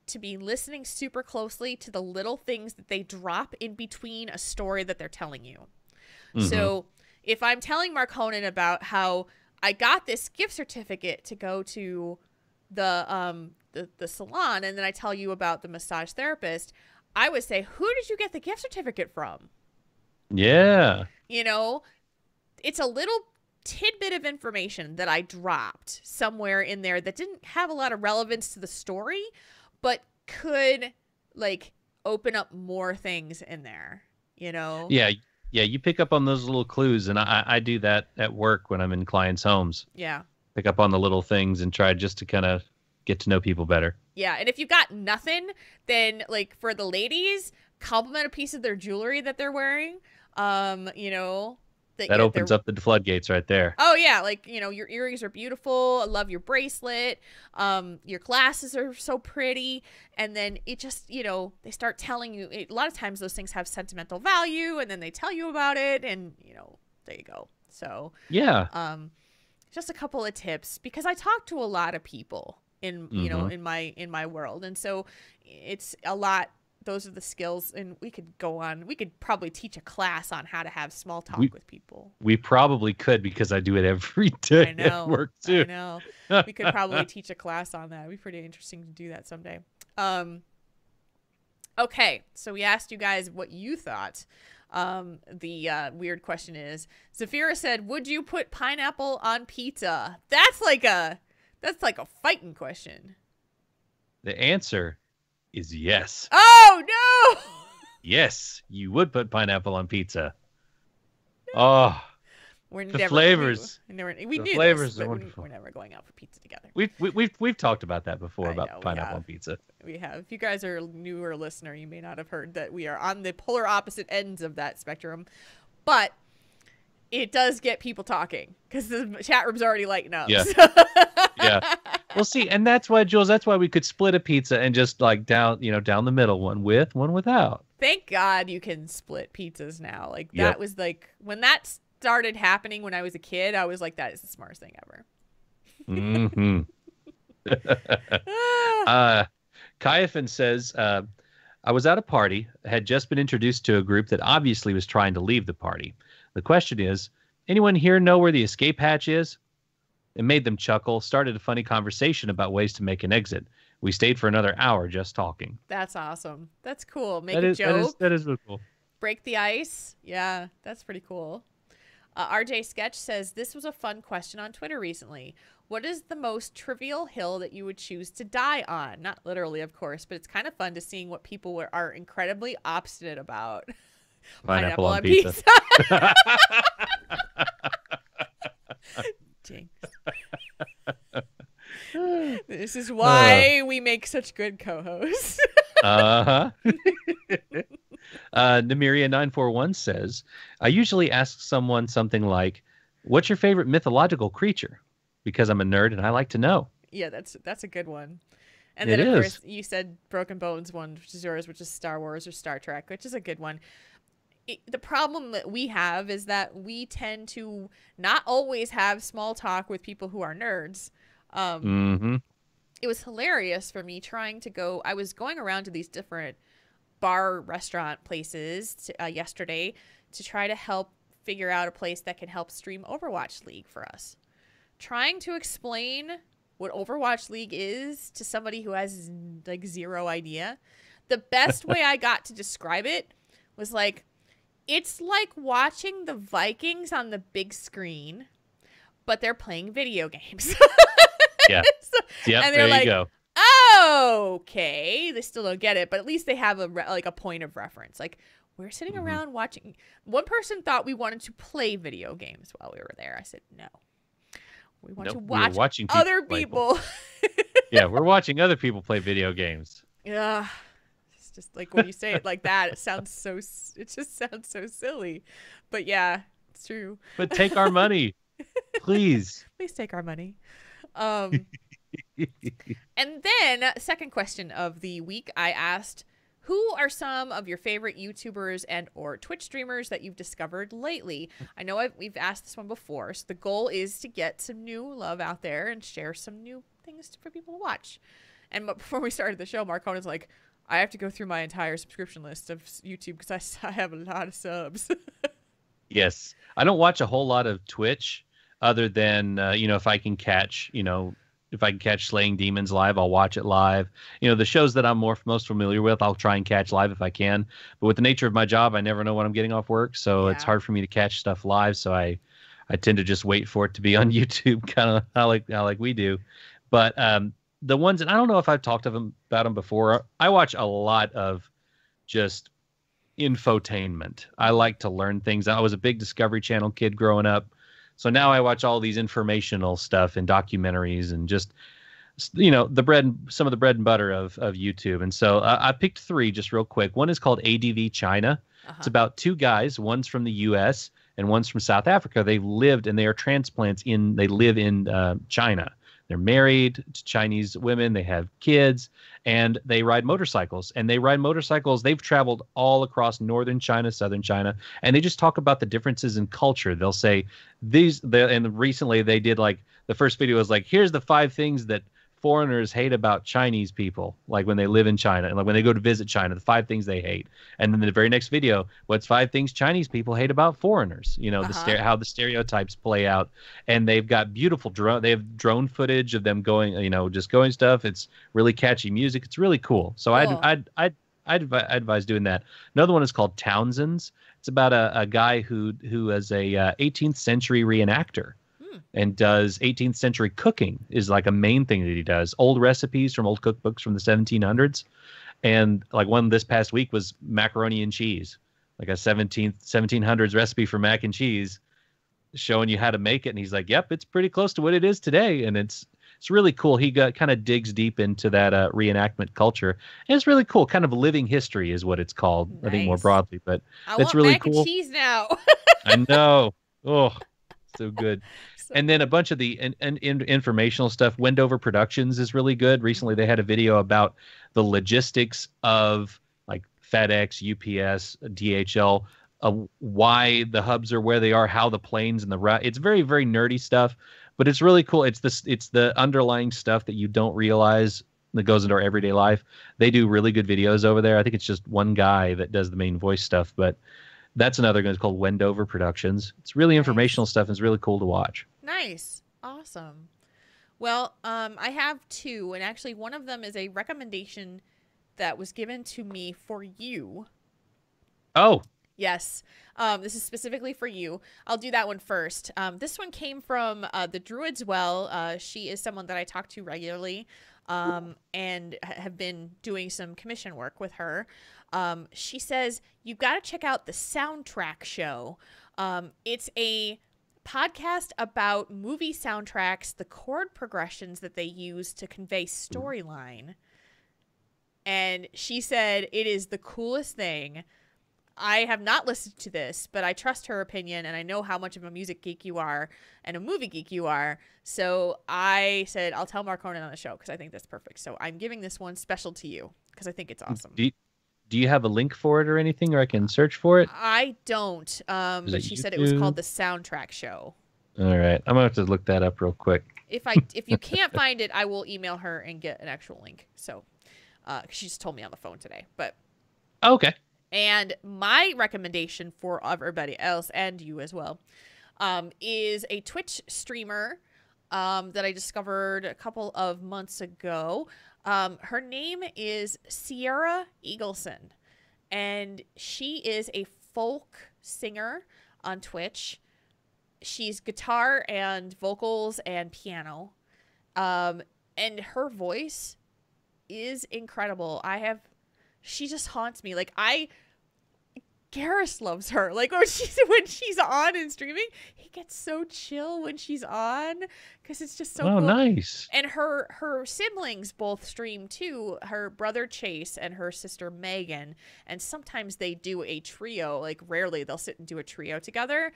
to be listening super closely to the little things that they drop in between a story that they're telling you. Mm-hmm. So if I'm telling Marconin about how I got this gift certificate to go to the salon, and then I tell you about the massage therapist, I would say, who did you get the gift certificate from? Yeah. It's a little tidbit of information that I dropped somewhere in there that didn't have a lot of relevance to the story, but could like open up more things in there, Yeah, you pick up on those little clues, and I do that at work when I'm in clients' homes. Yeah. Pick up on the little things and try just to kind of get to know people better. Yeah, and if you got nothing, then like for the ladies, compliment a piece of their jewelry that they're wearing. That opens up the floodgates right there. Oh yeah, like your earrings are beautiful. I love your bracelet. Your glasses are so pretty, and then it just they start telling you. A lot of times those things have sentimental value, and then they tell you about it, and there you go. So yeah, just a couple of tips, because I talk to a lot of people in in my world, and so it's a lot. Those are the skills, and we could go on. We could probably teach a class on how to have small talk with people. We probably could, because I do it every day I know, at work too. I know. We could probably teach a class on that. It'd be pretty interesting to do that someday. Okay, so we asked you guys what you thought. The weird question is, Zafira said, "Would you put pineapple on pizza?" That's like a fighting question. The answer is yes. Oh no! Yes, you would put pineapple on pizza. No. Oh, We're The never, flavors. We knew The this, flavors but are wonderful. we're never going out for pizza together. We've talked about that before I about know, we pineapple have. on pizza. We have. If you guys are a newer listener, you may not have heard that we are on the polar opposite ends of that spectrum, but it does get people talking because the chat room's already lighting up. Yeah. So. Yeah. Well, see, and that's why, Jules, that's why we could split a pizza and just like down the middle, one with, one without. Thank God you can split pizzas now. Like Yep. that was like when that started happening when I was a kid, I was like, that is the smartest thing ever. Mm-hmm. Caiaphon says, I was at a party, had just been introduced to a group that obviously was trying to leave the party. The question is, anyone here know where the escape hatch is? It made them chuckle, started a funny conversation about ways to make an exit. We stayed for another hour just talking. That's awesome. That's cool. Make a joke. That is really cool. Break the ice. Yeah, that's pretty cool. RJ Sketch says, this was a fun question on Twitter recently. What is the most trivial hill that you would choose to die on? Not literally, of course, but it's kind of fun to seeing what people are incredibly obstinate about. Pineapple on pizza. Jinx. This is why we make such good co-hosts. Uh-huh. Namiria941 says, I usually ask someone something like, what's your favorite mythological creature? Because I'm a nerd and I like to know. Yeah, that's a good one. And then, of course, you said Broken Bones one, which is yours, which is Star Wars or Star Trek, which is a good one. The problem that we have is that we tend to not always have small talk with people who are nerds. It was hilarious for me trying to go. I was going around to these different bar restaurant places yesterday to try to help figure out a place that can help stream Overwatch League for us. Trying to explain what Overwatch League is to somebody who has like zero idea. The best way I got to describe it was like, it's like watching the Vikings on the big screen, but they're playing video games. Yeah. Yep, and they're there like, you go. Okay. They still don't get it, but at least they have a point of reference. Like, we're sitting around watching. One person thought we wanted to play video games while we were there. I said, no. We want to watch other people. Yeah, we're watching other people play video games. Yeah. It's just like when you say it like that, it just sounds so silly. But yeah, it's true. But take our money. Please. Please take our money. And then, second question of the week, I asked, who are some of your favorite YouTubers and or Twitch streamers that you've discovered lately? I know we've asked this one before, so the goal is to get some new love out there and share some new things for people to watch. And before we started the show, Marcona's like, I have to go through my entire subscription list of YouTube because I have a lot of subs. Yes. I don't watch a whole lot of Twitch other than, if I can catch Slaying Demons live, I'll watch it live. The shows that I'm most familiar with, I'll try and catch live if I can. But with the nature of my job, I never know when I'm getting off work. So It's hard for me to catch stuff live. So I tend to just wait for it to be on YouTube, kind of how like we do. But the ones, and I don't know if I've talked about them before, I watch a lot of just infotainment. I like to learn things. I was a big Discovery Channel kid growing up. So now I watch all these informational stuff and documentaries and just, some of the bread and butter of YouTube. And so I picked three just real quick. One is called ADV China. It's about two guys. One's from the U.S. and one's from South Africa. They are transplants they live in China. They're married to Chinese women. They have kids and they ride motorcycles. They've traveled all across northern China, southern China, and they just talk about the differences in culture. They'll say and recently they did like the first video was like, here's the 5 things that foreigners hate about Chinese people, like when they live in China and like when they go to visit China, the 5 things they hate. And then the very next video, what's 5 things Chinese people hate about foreigners? How the stereotypes play out. And they've got beautiful they have drone footage of them going, just going stuff. It's really catchy music. It's really cool. So I'd advise doing that. Another one is called Townsend's. It's about a guy who is a 18th century reenactor. And does 18th century cooking is like a main thing that he does. Old recipes from old cookbooks from the 1700s. And like one this past week was macaroni and cheese, like a 1700s recipe for mac and cheese. showing you how to make it, and he's like, "Yep, it's pretty close to what it is today," and it's really cool. He kind of digs deep into that reenactment culture, and it's really cool. Kind of living history is what it's called, I think, more Nice. broadly. But I that's want really mac cool. and cheese now. I know. Oh, so good. So And then a bunch of the informational stuff. Wendover Productions is really good. Recently, they had a video about the logistics of like FedEx, UPS, DHL, why the hubs are where they are, how the planes and the route. It's very, very nerdy stuff, but it's really cool. It's the underlying stuff that you don't realize that goes into our everyday life. They do really good videos over there. I think it's just one guy that does the main voice stuff, but that's another one. It's called Wendover Productions. It's really informational stuff, and it's really cool to watch. nice. Awesome. Well, I have two, and actually one of them is a recommendation that was given to me for you. Oh, Yes. This is specifically for you. I'll do that one first. This one came from the Druid's Well. She is someone that I talk to regularly and have been doing some commission work with her. She says, you got to check out the Soundtrack Show. It's a podcast about movie soundtracks, the chord progressions that they use to convey storyline. And she said it is the coolest thing. I have not listened to this, but I trust her opinion, and I know how much of a music geek you are and a movie geek you are. So I said, I'll tell Marconin on the show because I think that's perfect. So I'm giving this one special to you because I think it's awesome. Do you have a link for it or anything, or I can search for it? I don't, but she said it was called the Soundtrack Show. All right. I'm going to have to look that up real quick. If you can't find it, I will email her and get an actual link. So she just told me on the phone today. But Okay. And my recommendation for everybody else and you as well is a Twitch streamer that I discovered a couple of months ago. Her name is Sierra Eagleson, and she is a folk singer on Twitch. She's guitar and vocals and piano, and her voice is incredible. She just haunts me. Like Garrus loves her. Like when she's on and streaming, he gets so chill when she's on because it's just so cool. Nice. And her siblings both stream too. Her brother Chase and her sister Megan. And sometimes they do a trio. Like rarely they'll sit and do a trio together.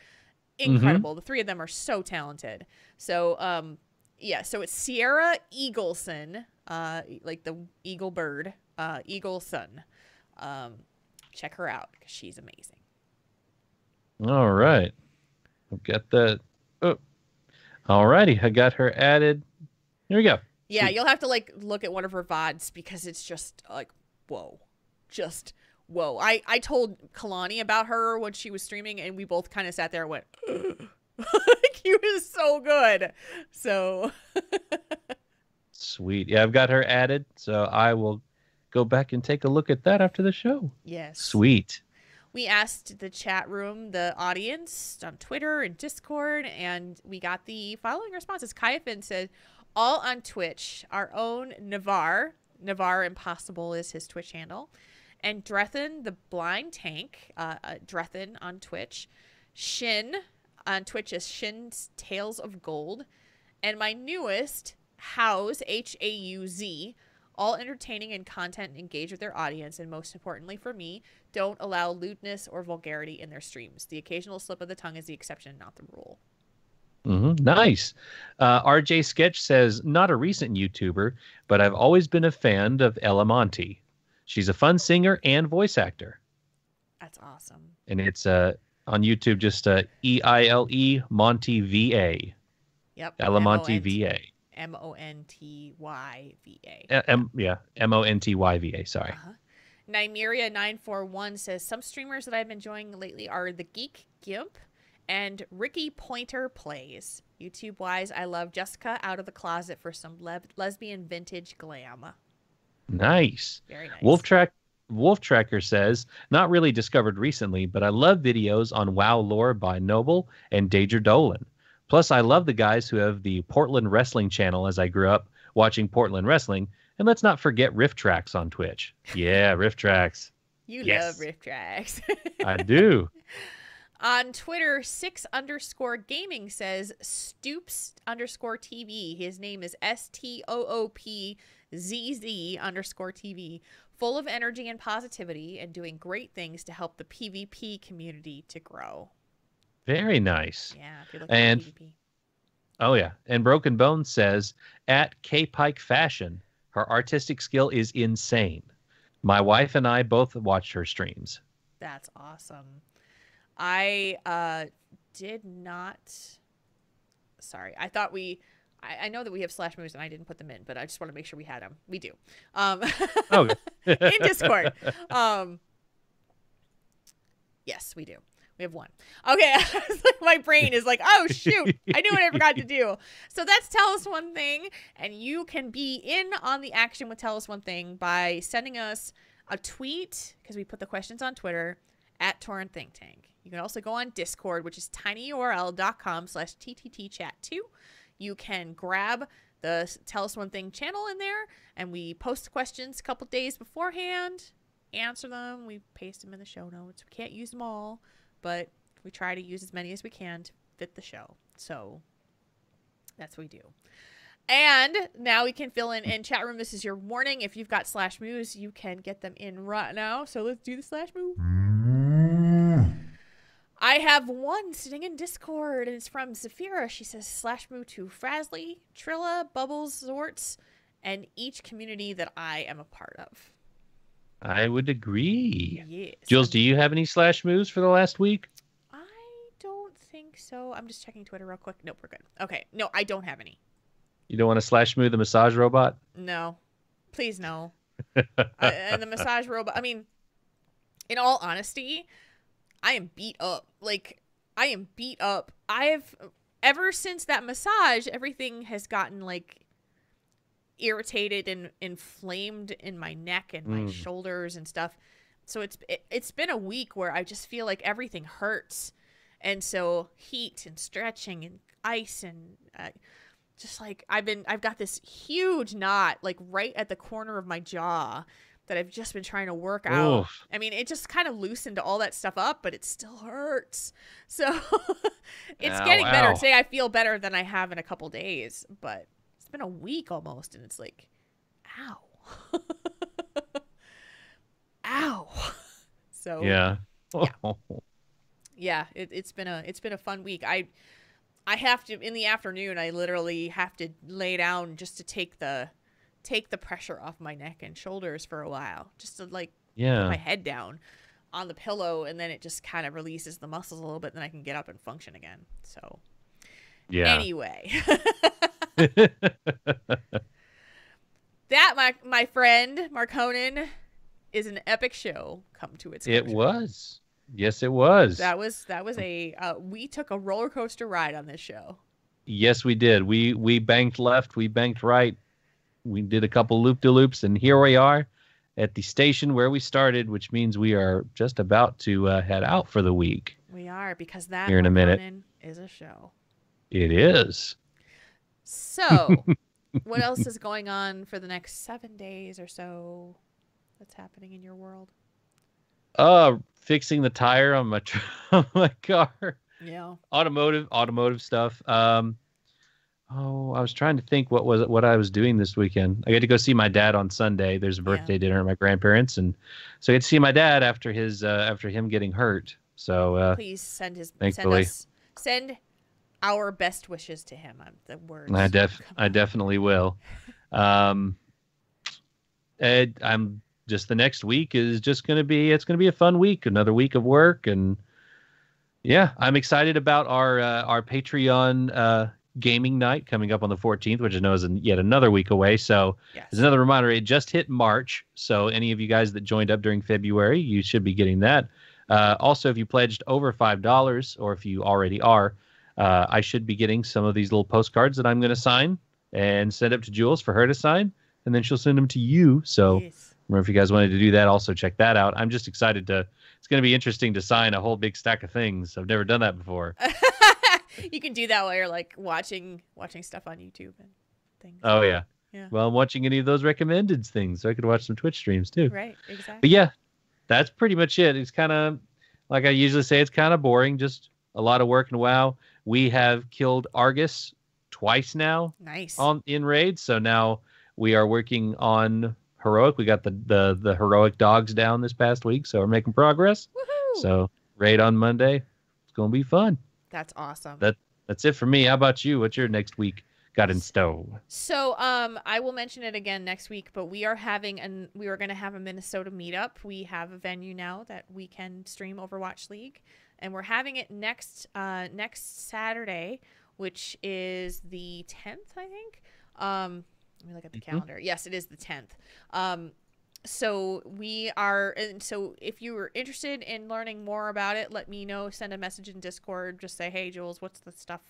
Incredible. The three of them are so talented. So so it's Sierra Eagleson, like the eagle bird. Eagleson. Check her out because she's amazing. All right. I've got that. Oh, all righty. I got her added. Here we go. Yeah, Sweet. you'll have to like look at one of her VODs because it's just like, whoa. Just whoa. I told Kalani about her when she was streaming and we both kind of sat there and went, like, he was so good. So. Sweet. Yeah, I've got her added. So I will go back and take a look at that after the show. Yes. Sweet. We asked the chat room, the audience on Twitter and Discord, and we got the following responses. Kaifin said, all on Twitch. Our own Navar Impossible is his Twitch handle. And Drethin, the blind tank, Drethin on Twitch. Shin on Twitch is Shin's Tales of Gold. And my newest, House, Hauz, all entertaining and content engage with their audience, and most importantly for me, don't allow lewdness or vulgarity in their streams. The occasional slip of the tongue is the exception, not the rule. Nice. RJ Sketch says, not a recent YouTuber, but I've always been a fan of Ella Monte. She's a fun singer and voice actor. That's awesome. And it's on YouTube, just EILE Monty VA. Yep. Ella Monte VA. MONTYVA. MONTYVA, sorry. Nymeria941 says, some streamers that I've been enjoying lately are The Geek Gimp and Ricky Pointer Plays. YouTube-wise, I love Jessica Out of the Closet for some lesbian vintage glam. Nice. Very nice. Wolf Tracker says, not really discovered recently, but I love videos on WoW lore by Noble and Danger Dolan. Plus, I love the guys who have the Portland Wrestling channel as I grew up watching Portland Wrestling. And let's not forget Riff Tracks on Twitch. Yeah, Riff Tracks. You love Riff Tracks. I do. On Twitter, 6_gaming says Stoops_TV. His name is STOOPZZ_TV. Full of energy and positivity and doing great things to help the PvP community to grow. Very nice. Yeah, if you're looking at PvP. Oh, yeah. And Broken Bones says, at K-Pike Fashion, her artistic skill is insane. My wife and I both watched her streams. That's awesome. I did not... Sorry. I thought we... I know that we have slash moves and I didn't put them in, but I just want to make sure we had them. We do. Okay. In Discord. Yes, we do. We have one. Okay. My brain is like, oh, shoot. I knew what I forgot to do. So that's Tell Us One Thing. And you can be in on the action with Tell Us One Thing by sending us a tweet, because we put the questions on Twitter, at Tauren Think Tank. You can also go on Discord, which is tinyurl.com/tttchat2. You can grab the Tell Us One Thing channel in there, and we post questions a couple days beforehand, answer them, we paste them in the show notes. We can't use them all, but we try to use as many as we can to fit the show. So that's what we do. And now we can fill in chat room. This is your warning. If you've got slash moves, you can get them in right now. So let's do the slash move. I have one sitting in Discord, and it's from Zafira. She says, slash move to Frasley, Trilla, Bubbles, Zorts, and each community that I am a part of. I would agree. Yes. Jules, do you have any slash moves for the last week? I don't think so. I'm just checking Twitter real quick. Nope, we're good. Okay. No, I don't have any. You don't want to slash move the massage robot? No. Please, no. And the massage robot, I mean, in all honesty, I am beat up. Like, I am beat up. Ever since that massage, everything has gotten, like, irritated and inflamed in my neck and my shoulders and stuff. So it's been a week where I just feel like everything hurts. And so heat and stretching and ice and just like I've got this huge knot like right at the corner of my jaw that I've just been trying to work out. Oof. I mean, it just kind of loosened all that stuff up, but it still hurts. So it's getting better. Today I feel better than I have in a couple days, but it's been a week almost, and it's like, ow. Ow. So yeah. Yeah, it's been a fun week. I have to, in the afternoon, I literally have to lay down just to take the pressure off my neck and shoulders for a while, just to like put my head down on the pillow, and then it just kind of releases the muscles a little bit, and then I can get up and function again. So yeah. Anyway. That, my friend Marconin, is an epic show come to its conclusion. It was. Yes, it was. That was we took a roller coaster ride on this show. Yes, we did. We banked left, we banked right. We did a couple loop-de-loops, and here we are at the station where we started, which means we are just about to head out for the week. We are, because that here in a minute is a show. It is. So, what else is going on for the next 7 days or so that's happening in your world? Fixing the tire on my my car. Yeah. Automotive stuff. I was trying to think what I was doing this weekend. I got to go see my dad on Sunday. There's a birthday dinner at my grandparents, and so I get to see my dad after him getting hurt. So please send our best wishes to him. The words. I definitely will. I'm just, the next week is just going to be a fun week, another week of work. And yeah, I'm excited about our Patreon gaming night coming up on the 14th, which I know is yet another week away. So as another reminder, it just hit March. So any of you guys that joined up during February, you should be getting that. Also, if you pledged over $5, or if you already are, I should be getting some of these little postcards that I'm going to sign and send up to Jules for her to sign, and then she'll send them to you. So remember, if you guys wanted to do that, also check that out. I'm just excited it's going to be interesting to sign a whole big stack of things. I've never done that before. You can do that while you're like watching stuff on YouTube and things. Oh yeah. Well, I'm watching any of those recommended things, so I could watch some Twitch streams too. Right, exactly. But yeah, that's pretty much it. It's kind of, like I usually say, it's kind of boring. Just a lot of work in WoW. We have killed Argus twice now Nice. in raids. So now we are working on heroic. We got the heroic dogs down this past week, so we're making progress. Woohoo! So raid on Monday. It's gonna be fun. That's awesome. That's it for me. How about you? What's your next week got in store? So, I will mention it again next week, but we are going to have a Minnesota meetup. We have a venue now that we can stream Overwatch League, and we're having it next Saturday, which is the 10th, I think. Let me look at the calendar. Yes, it is the 10th. So if you were interested in learning more about it, let me know. Send a message in Discord. Just say, hey, Jules, what's the stuff?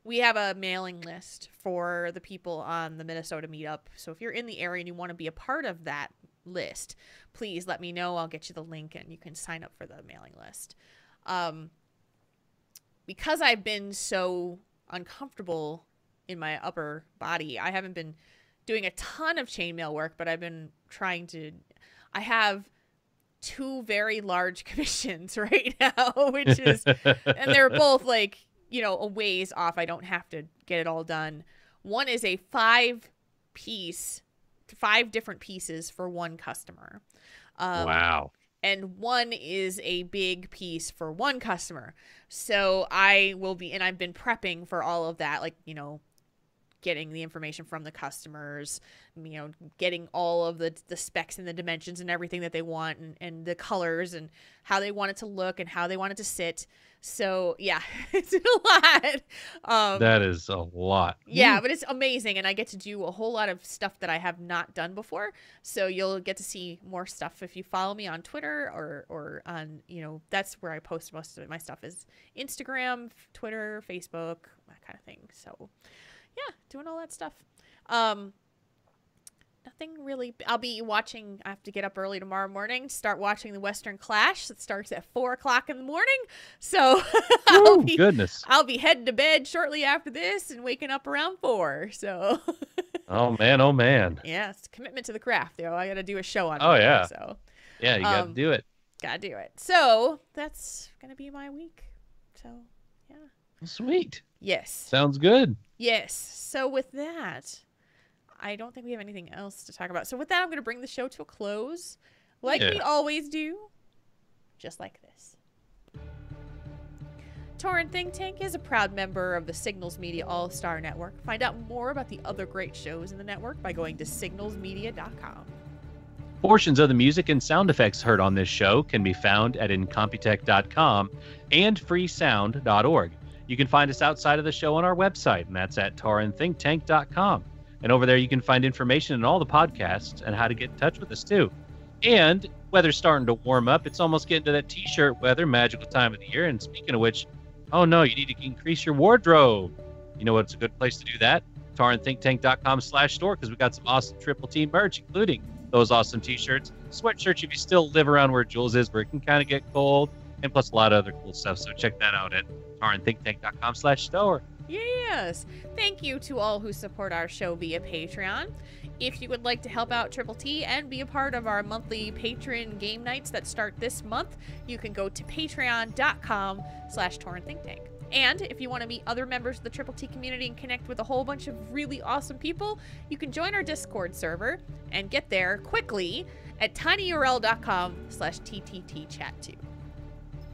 We have a mailing list for the people on the Minnesota meetup. So if you're in the area and you want to be a part of that list, please let me know. I'll get you the link and you can sign up for the mailing list. Because I've been so uncomfortable in my upper body, I haven't been doing a ton of chainmail work, but I've been trying to. I have 2 very large commissions right now, which is, and they're both like, a ways off. I don't have to get it all done. One is a 5 different pieces for one customer. Wow. And one is a big piece for one customer. So I've been prepping for all of that, like, getting the information from the customers, getting all of the specs and the dimensions and everything that they want, and the colors and how they want it to look and how they want it to sit. So yeah, it's a lot. That is a lot. Yeah, but it's amazing, and I get to do a whole lot of stuff that I have not done before. So you'll get to see more stuff if you follow me on Twitter or on, that's where I post most of my stuff, is Instagram, Twitter, Facebook, that kind of thing. So yeah, doing all that stuff. Nothing really. I'll be watching. I have to get up early tomorrow morning to start watching the Western Clash. It starts at 4:00 in the morning. So goodness, I'll be heading to bed shortly after this and waking up around 4. So. Oh man. Yeah, it's a commitment to the craft, though. I got to do a show on. Oh Monday, yeah. So. Yeah, you got to do it. Got to do it. So that's gonna be my week. So yeah. Sweet. Yes. Sounds good. Yes. So with that, I don't think we have anything else to talk about. So with that, I'm going to bring the show to a close, like we always do, just like this. Tauren Think Tank is a proud member of the Signals Media All-Star Network. Find out more about the other great shows in the network by going to signalsmedia.com. Portions of the music and sound effects heard on this show can be found at incompetech.com and freesound.org. You can find us outside of the show on our website, and that's at taurenThinkTank.com. And over there, you can find information on all the podcasts and how to get in touch with us, too. And weather's starting to warm up. It's almost getting to that T-shirt weather, magical time of the year. And speaking of which, oh, no, you need to increase your wardrobe. You know what's a good place to do that? taurenThinkTank.com/store, because we got some awesome Triple T merch, including those awesome T-shirts, sweatshirts if you still live around where Jules is, where it can kind of get cold, and plus a lot of other cool stuff. So check that out at taurenThinkTank.com/store. Yes. Thank you to all who support our show via Patreon. If you would like to help out Triple T and be a part of our monthly patron game nights that start this month, you can go to patreon.com/TaurenThinkTank. And if you want to meet other members of the Triple T community and connect with a whole bunch of really awesome people, you can join our Discord server and get there quickly at tinyurl.com/TTTchat2.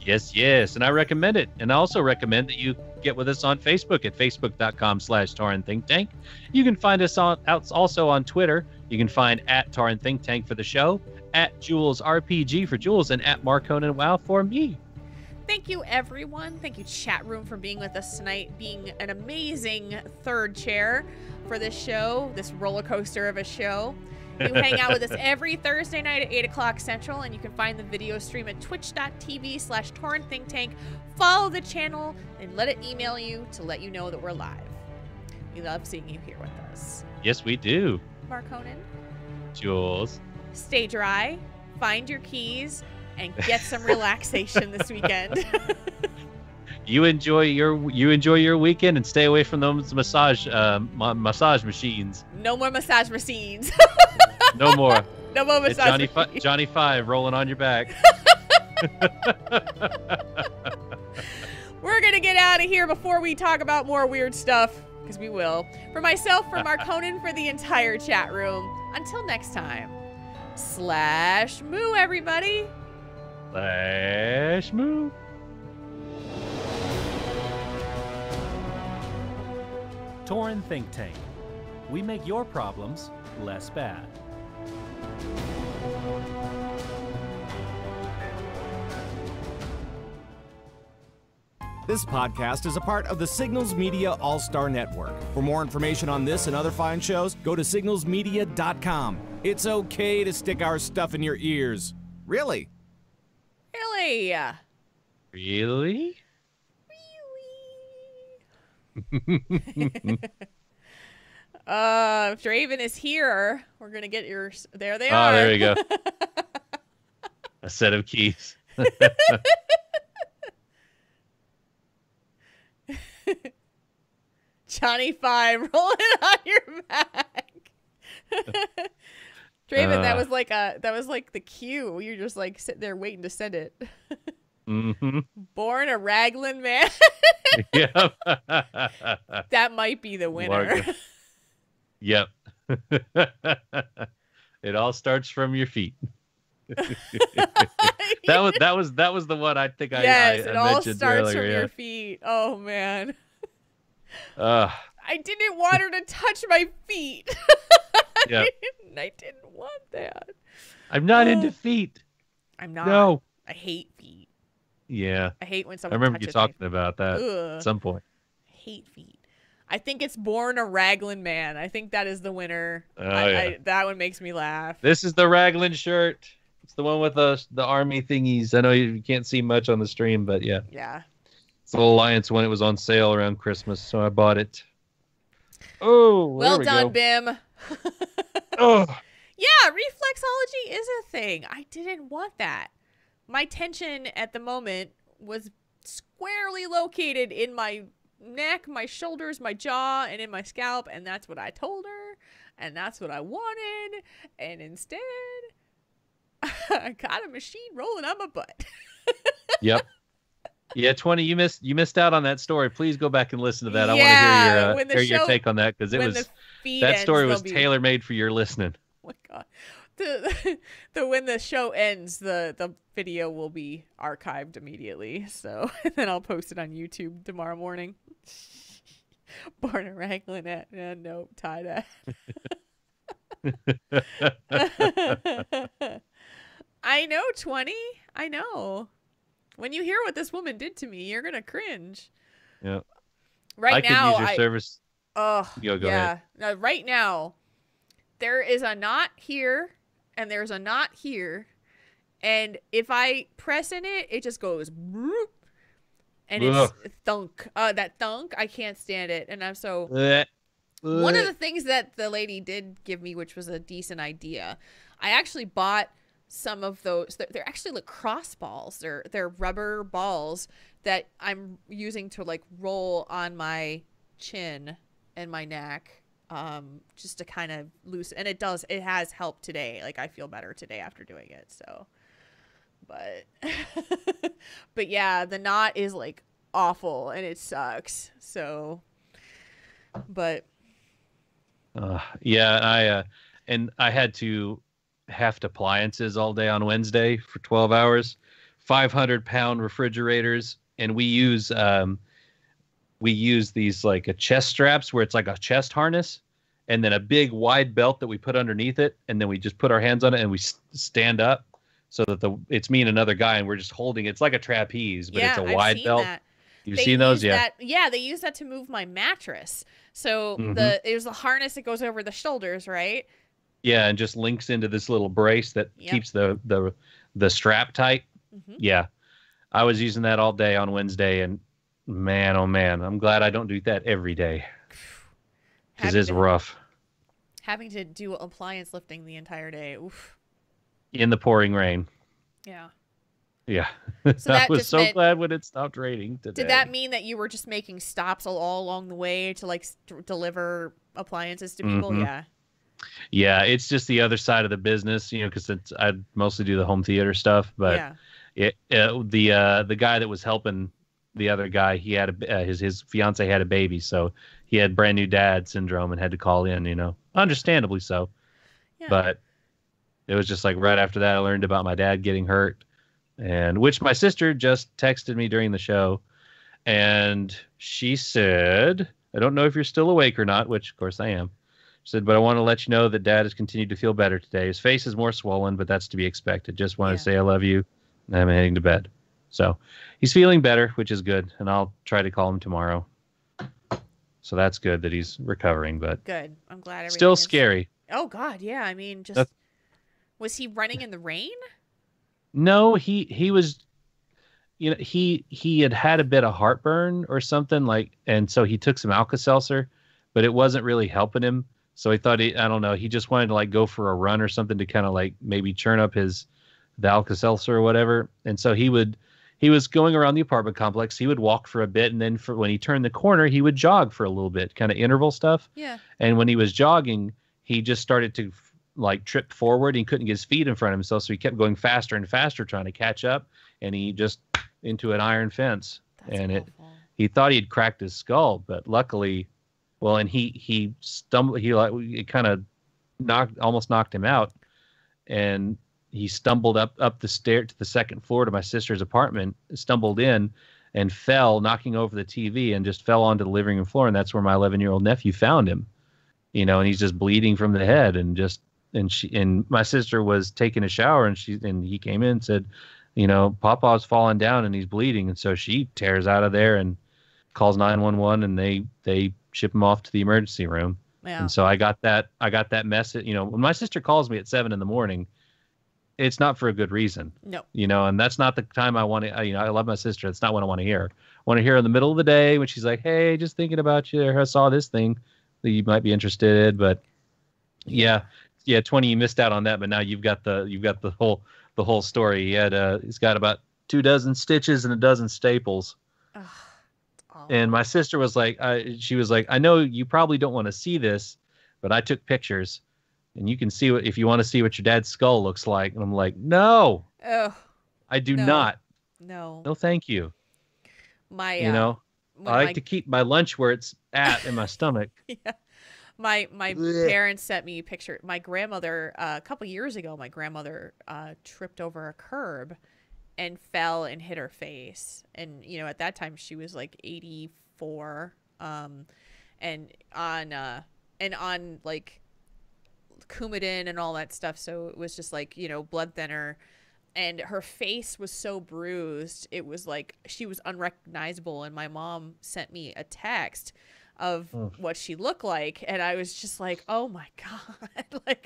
Yes. And I recommend it. And I also recommend that you get with us on Facebook at facebook.com/TaurenThinkTank. You can find us also on Twitter. You can find at Tauren Think Tank for the show, at Jules RPG for Jules, and at Marconin Wow for me. Thank you, everyone. Thank you, chat room, for being with us tonight, being an amazing third chair for this show, this roller coaster of a show. You hang out with us every Thursday night at 8 o'clock Central, and you can find the video stream at twitch.tv/TaurenThinkTank. Follow the channel and let it email you to let you know that we're live. We love seeing you here with us. Yes, we do. Marconin. Jules. Stay dry, find your keys, and get some relaxation this weekend. You enjoy your weekend and stay away from those massage machines. No more massage machines. No more. No more massage machines. Johnny 5 rolling on your back. We're going to get out of here before we talk about more weird stuff, because we will. For myself, for Marconin, for the entire chat room. Until next time, /moo, everybody. /moo. Tauren Think Tank. We make your problems less bad. This podcast is a part of the Signals Media All-Star Network. For more information on this and other fine shows, go to signalsmedia.com. It's okay to stick our stuff in your ears. Really? Really? Really? If Draven is here, we're going to get your... There they are. Oh, there we go. A set of keys. Johnny 5 rolling on your back. Draven, that was like the cue. You're just like sitting there waiting to send it. Born a Raglan man. Yep. That might be the winner. Yep. It all starts from your feet. that was the one I think I it all mentioned starts earlier, from yeah. your feet. Oh man. I I didn't want her to touch my feet. Yeah. I didn't want that. I'm not into feet. I'm not. No. I hate feet. Yeah. I hate when I someone remember you touches my talking about that Ugh. at some point. I hate feet. I think it's Born a Raglan Man. I think that is the winner. Oh, yeah. That one makes me laugh. This is the Raglan shirt. It's the one with the army thingies. I know you can't see much on the stream, but yeah. Yeah. It's the Alliance one. It was on sale around Christmas, so I bought it. Oh, Well there we done, go. Bim. Oh, Yeah, reflexology is a thing. I didn't want that. My tension at the moment was squarely located in my neck, my shoulders, my jaw, and in my scalp, and that's what I told her, and that's what I wanted, and instead, I got a machine rolling on my butt. yep. Yeah, 20. You missed out on that story. Please go back and listen to that. I Yeah, want when to the hear your show- take on that because it when was the feed that ends, story was they'll be- tailor made for your listening. Oh my god. The when the show ends, the video will be archived immediately. So and then I'll post it on YouTube tomorrow morning. Born a Raglan at nope, tie that. I know, 20. I know. When you hear what this woman did to me, you're gonna cringe. Yeah. Right I now, could use your service. Oh, Go yeah. ahead. Now, right now, there is a knot here, and there's a knot here, and if I press in it, it just goes, bloop, and it's thunk. That thunk, I can't stand it, and I'm so. One of the things that the lady did give me, which was a decent idea, I actually bought some of those. They're actually lacrosse balls. They're rubber balls that I'm using to like roll on my chin and my neck, just to kind of loosen. And it has helped today. Like I feel better today after doing it. So, but but yeah, the knot is like awful and it sucks. So, but yeah, I had to heft appliances all day on Wednesday for 12 hours, 500-pound refrigerators, and we use these like a chest straps where it's like a chest harness, and then a big wide belt that we put underneath it, and then we just put our hands on it and we stand up so that it's me and another guy, and we're just holding it. It's like a trapeze, but yeah, it's a I've wide seen belt. that. You've They seen those, use yeah? that, they use that to move my mattress. So there's a harness that goes over the shoulders, right? Yeah, and just links into this little brace that Yep. keeps the strap tight. Mm-hmm. Yeah, I was using that all day on Wednesday, and man, oh man, I'm glad I don't do that every day because it's rough. Having to do appliance lifting the entire day. Oof. In the pouring rain. Yeah. Yeah, So I that was just so meant- glad when it stopped raining today. Did that mean that you were just making stops all along the way to like deliver appliances to people? Mhm. Yeah. Yeah, it's just the other side of the business, because I mostly do the home theater stuff, but Yeah. The guy that was helping the other guy, he had his fiance had a baby, so he had brand new dad syndrome and had to call in. Understandably so. Yeah. But it was just like right after that, I learned about my dad getting hurt, and which my sister just texted me during the show, and she said, "I don't know if you're still awake or not," which of course I am. She said, "But I want to let you know that Dad has continued to feel better today. His face is more swollen, but that's to be expected. Just want to say I love you, and I'm heading to bed." So he's feeling better, which is good, and I'll try to call him tomorrow. So that's good that he's recovering, but good. I'm glad everything still is... scary. Oh God, yeah. I mean, was he running in the rain? No, he was. He had a bit of heartburn or something and so he took some Alka-Seltzer, but it wasn't really helping him. So he thought I don't know, he just wanted to go for a run or something to kind of maybe churn up the Alka-Seltzer or whatever. And so he was going around the apartment complex. He would walk for a bit, and then when he turned the corner, he would jog for a little bit, kind of interval stuff. Yeah. And when he was jogging, he just started to trip forward. He couldn't get his feet in front of himself, so he kept going faster and faster trying to catch up, and he just into an iron fence. That's he thought he'd cracked his skull, but luckily, and he stumbled. It kind of almost knocked him out, and he stumbled up the stair to the second floor to my sister's apartment, stumbled in and fell, knocking over the TV, and just fell onto the living room floor. And that's where my 11-year-old nephew found him, and he's just bleeding from the head. And my sister was taking a shower, and he came in and said, Papa's fallen down and he's bleeding. And so she tears out of there and calls 911, and they ship him off to the emergency room. Yeah. And so I got that message, when my sister calls me at 7 a.m, it's not for a good reason. No. And that's not the time I want to, I love my sister. That's not what I want to hear. I want to hear in the middle of the day when she's like, "Hey, just thinking about you. I saw this thing that you might be interested in." But yeah, 20, you missed out on that, but now you've got the whole story. He's got about 24 stitches and 12 staples. Ugh, and my sister was like, she was like, "I know you probably don't want to see this, but I took pictures, and you can see if you want to see what your dad's skull looks like." And I'm like, "No, I do not. No, thank you." My, I like to keep my lunch where it's at in my stomach. Yeah. My parents sent me a picture. My grandmother, a couple years ago, tripped over a curb and fell and hit her face. And, at that time she was 84. And on Coumadin and all that stuff. So it was just blood thinner. And her face was so bruised. It was she was unrecognizable. And my mom sent me a text of what she looked like, and I was just like, "Oh my God."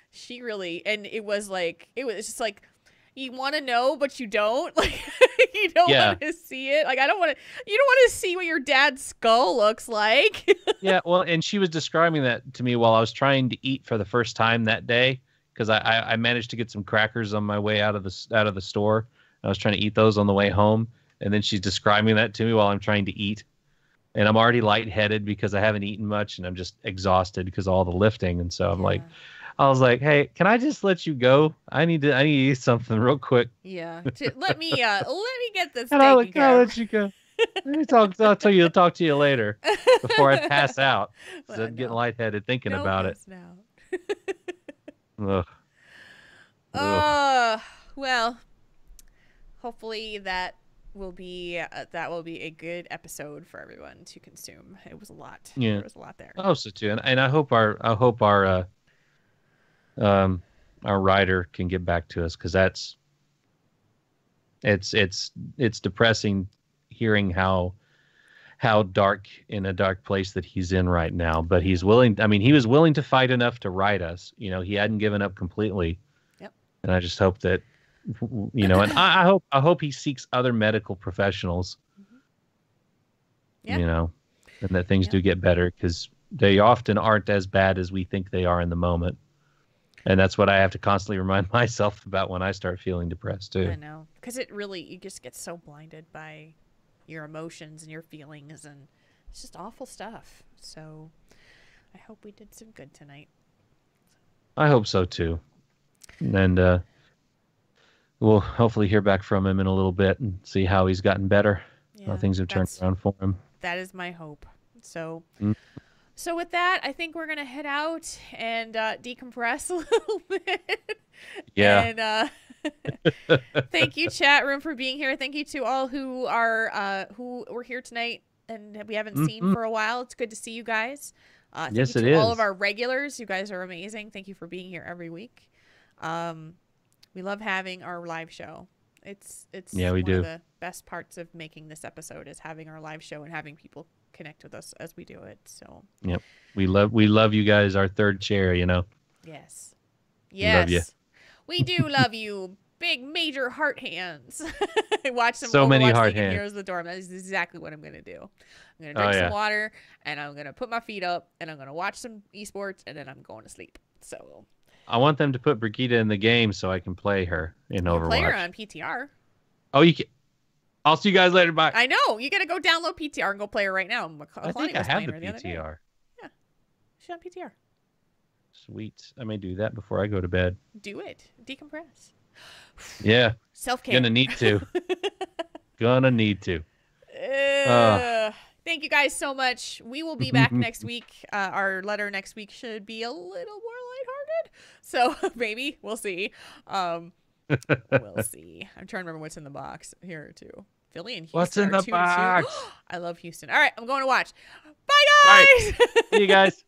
She really, and it was just you want to know but you don't, you don't want to see it. You don't want to see what your dad's skull looks like. Yeah, well, and she was describing that to me while I was trying to eat for the first time that day, because I managed to get some crackers on my way out of the store. I was trying to eat those on the way home, and then she's describing that to me while I'm trying to eat. And I'm already lightheaded because I haven't eaten much, and I'm just exhausted because of all the lifting. And so I was like, "Hey, can I just let you go? I need to eat something real quick." Yeah, let me get this. And I'll let you go. I'll talk to you later before I pass out. So I'm getting lightheaded thinking about it. Ugh. Well, hopefully that will be a good episode for everyone to consume. It was a lot. Yeah, there was a lot there. I hope so too, and I hope our writer can get back to us, because it's depressing hearing how dark in a dark place that he's in right now. But he's willing. I mean, he was willing to fight enough to write us. He hadn't given up completely. Yep. And I just hope that. And I hope he seeks other medical professionals, and that things do get better, because they often aren't as bad as we think they are in the moment. And that's what I have to constantly remind myself about when I start feeling depressed too. I know, because you just get so blinded by your emotions and your feelings, and it's just awful stuff. So I hope we did some good tonight. I hope so too. And we'll hopefully hear back from him in a little bit and see how he's gotten better, how Yeah, things have turned around for him. that is my hope. So, Mm. so with that, I think we're gonna head out and decompress a little bit. Yeah. And thank you, chat room, for being here. Thank you to all who were here tonight and we haven't seen for a while. It's good to see you guys. Thank Yes, you it to all is. of our regulars. You guys are amazing. Thank you for being here every week. We love having our live show. It's Yeah, we one do. of the best parts of making this episode is having our live show and having people connect with us as we do it. So Yep. We love you guys, our third chair, you know. yes, love ya. we do love you. Big major heart hands. Watch some So many Overwatch heart League and hands. Heroes of the Dorm. That is exactly what I'm gonna do. I'm gonna drink some water and I'm gonna put my feet up and I'm gonna watch some esports and then I'm going to sleep. So I want them to put Brigitte in the game so I can play her in Overwatch. play her on PTR. Oh, you can. I'll see you guys later. Bye. I know. You gotta go download PTR and go play her right now. I think I have the PTR. Yeah, she's on PTR. Sweet. I may do that before I go to bed. Do it. Decompress. Yeah. Self-care. Gonna need to. Gonna need to. Thank you guys so much. We will be back next week. Our letter next week should be a little more lighthearted. So maybe we'll see. We'll see. I'm trying to remember what's in the box here too. Philly and Houston. What's in the are 2-2. box? I love Houston. All right, I'm going to watch. Bye, All guys. right. See you guys.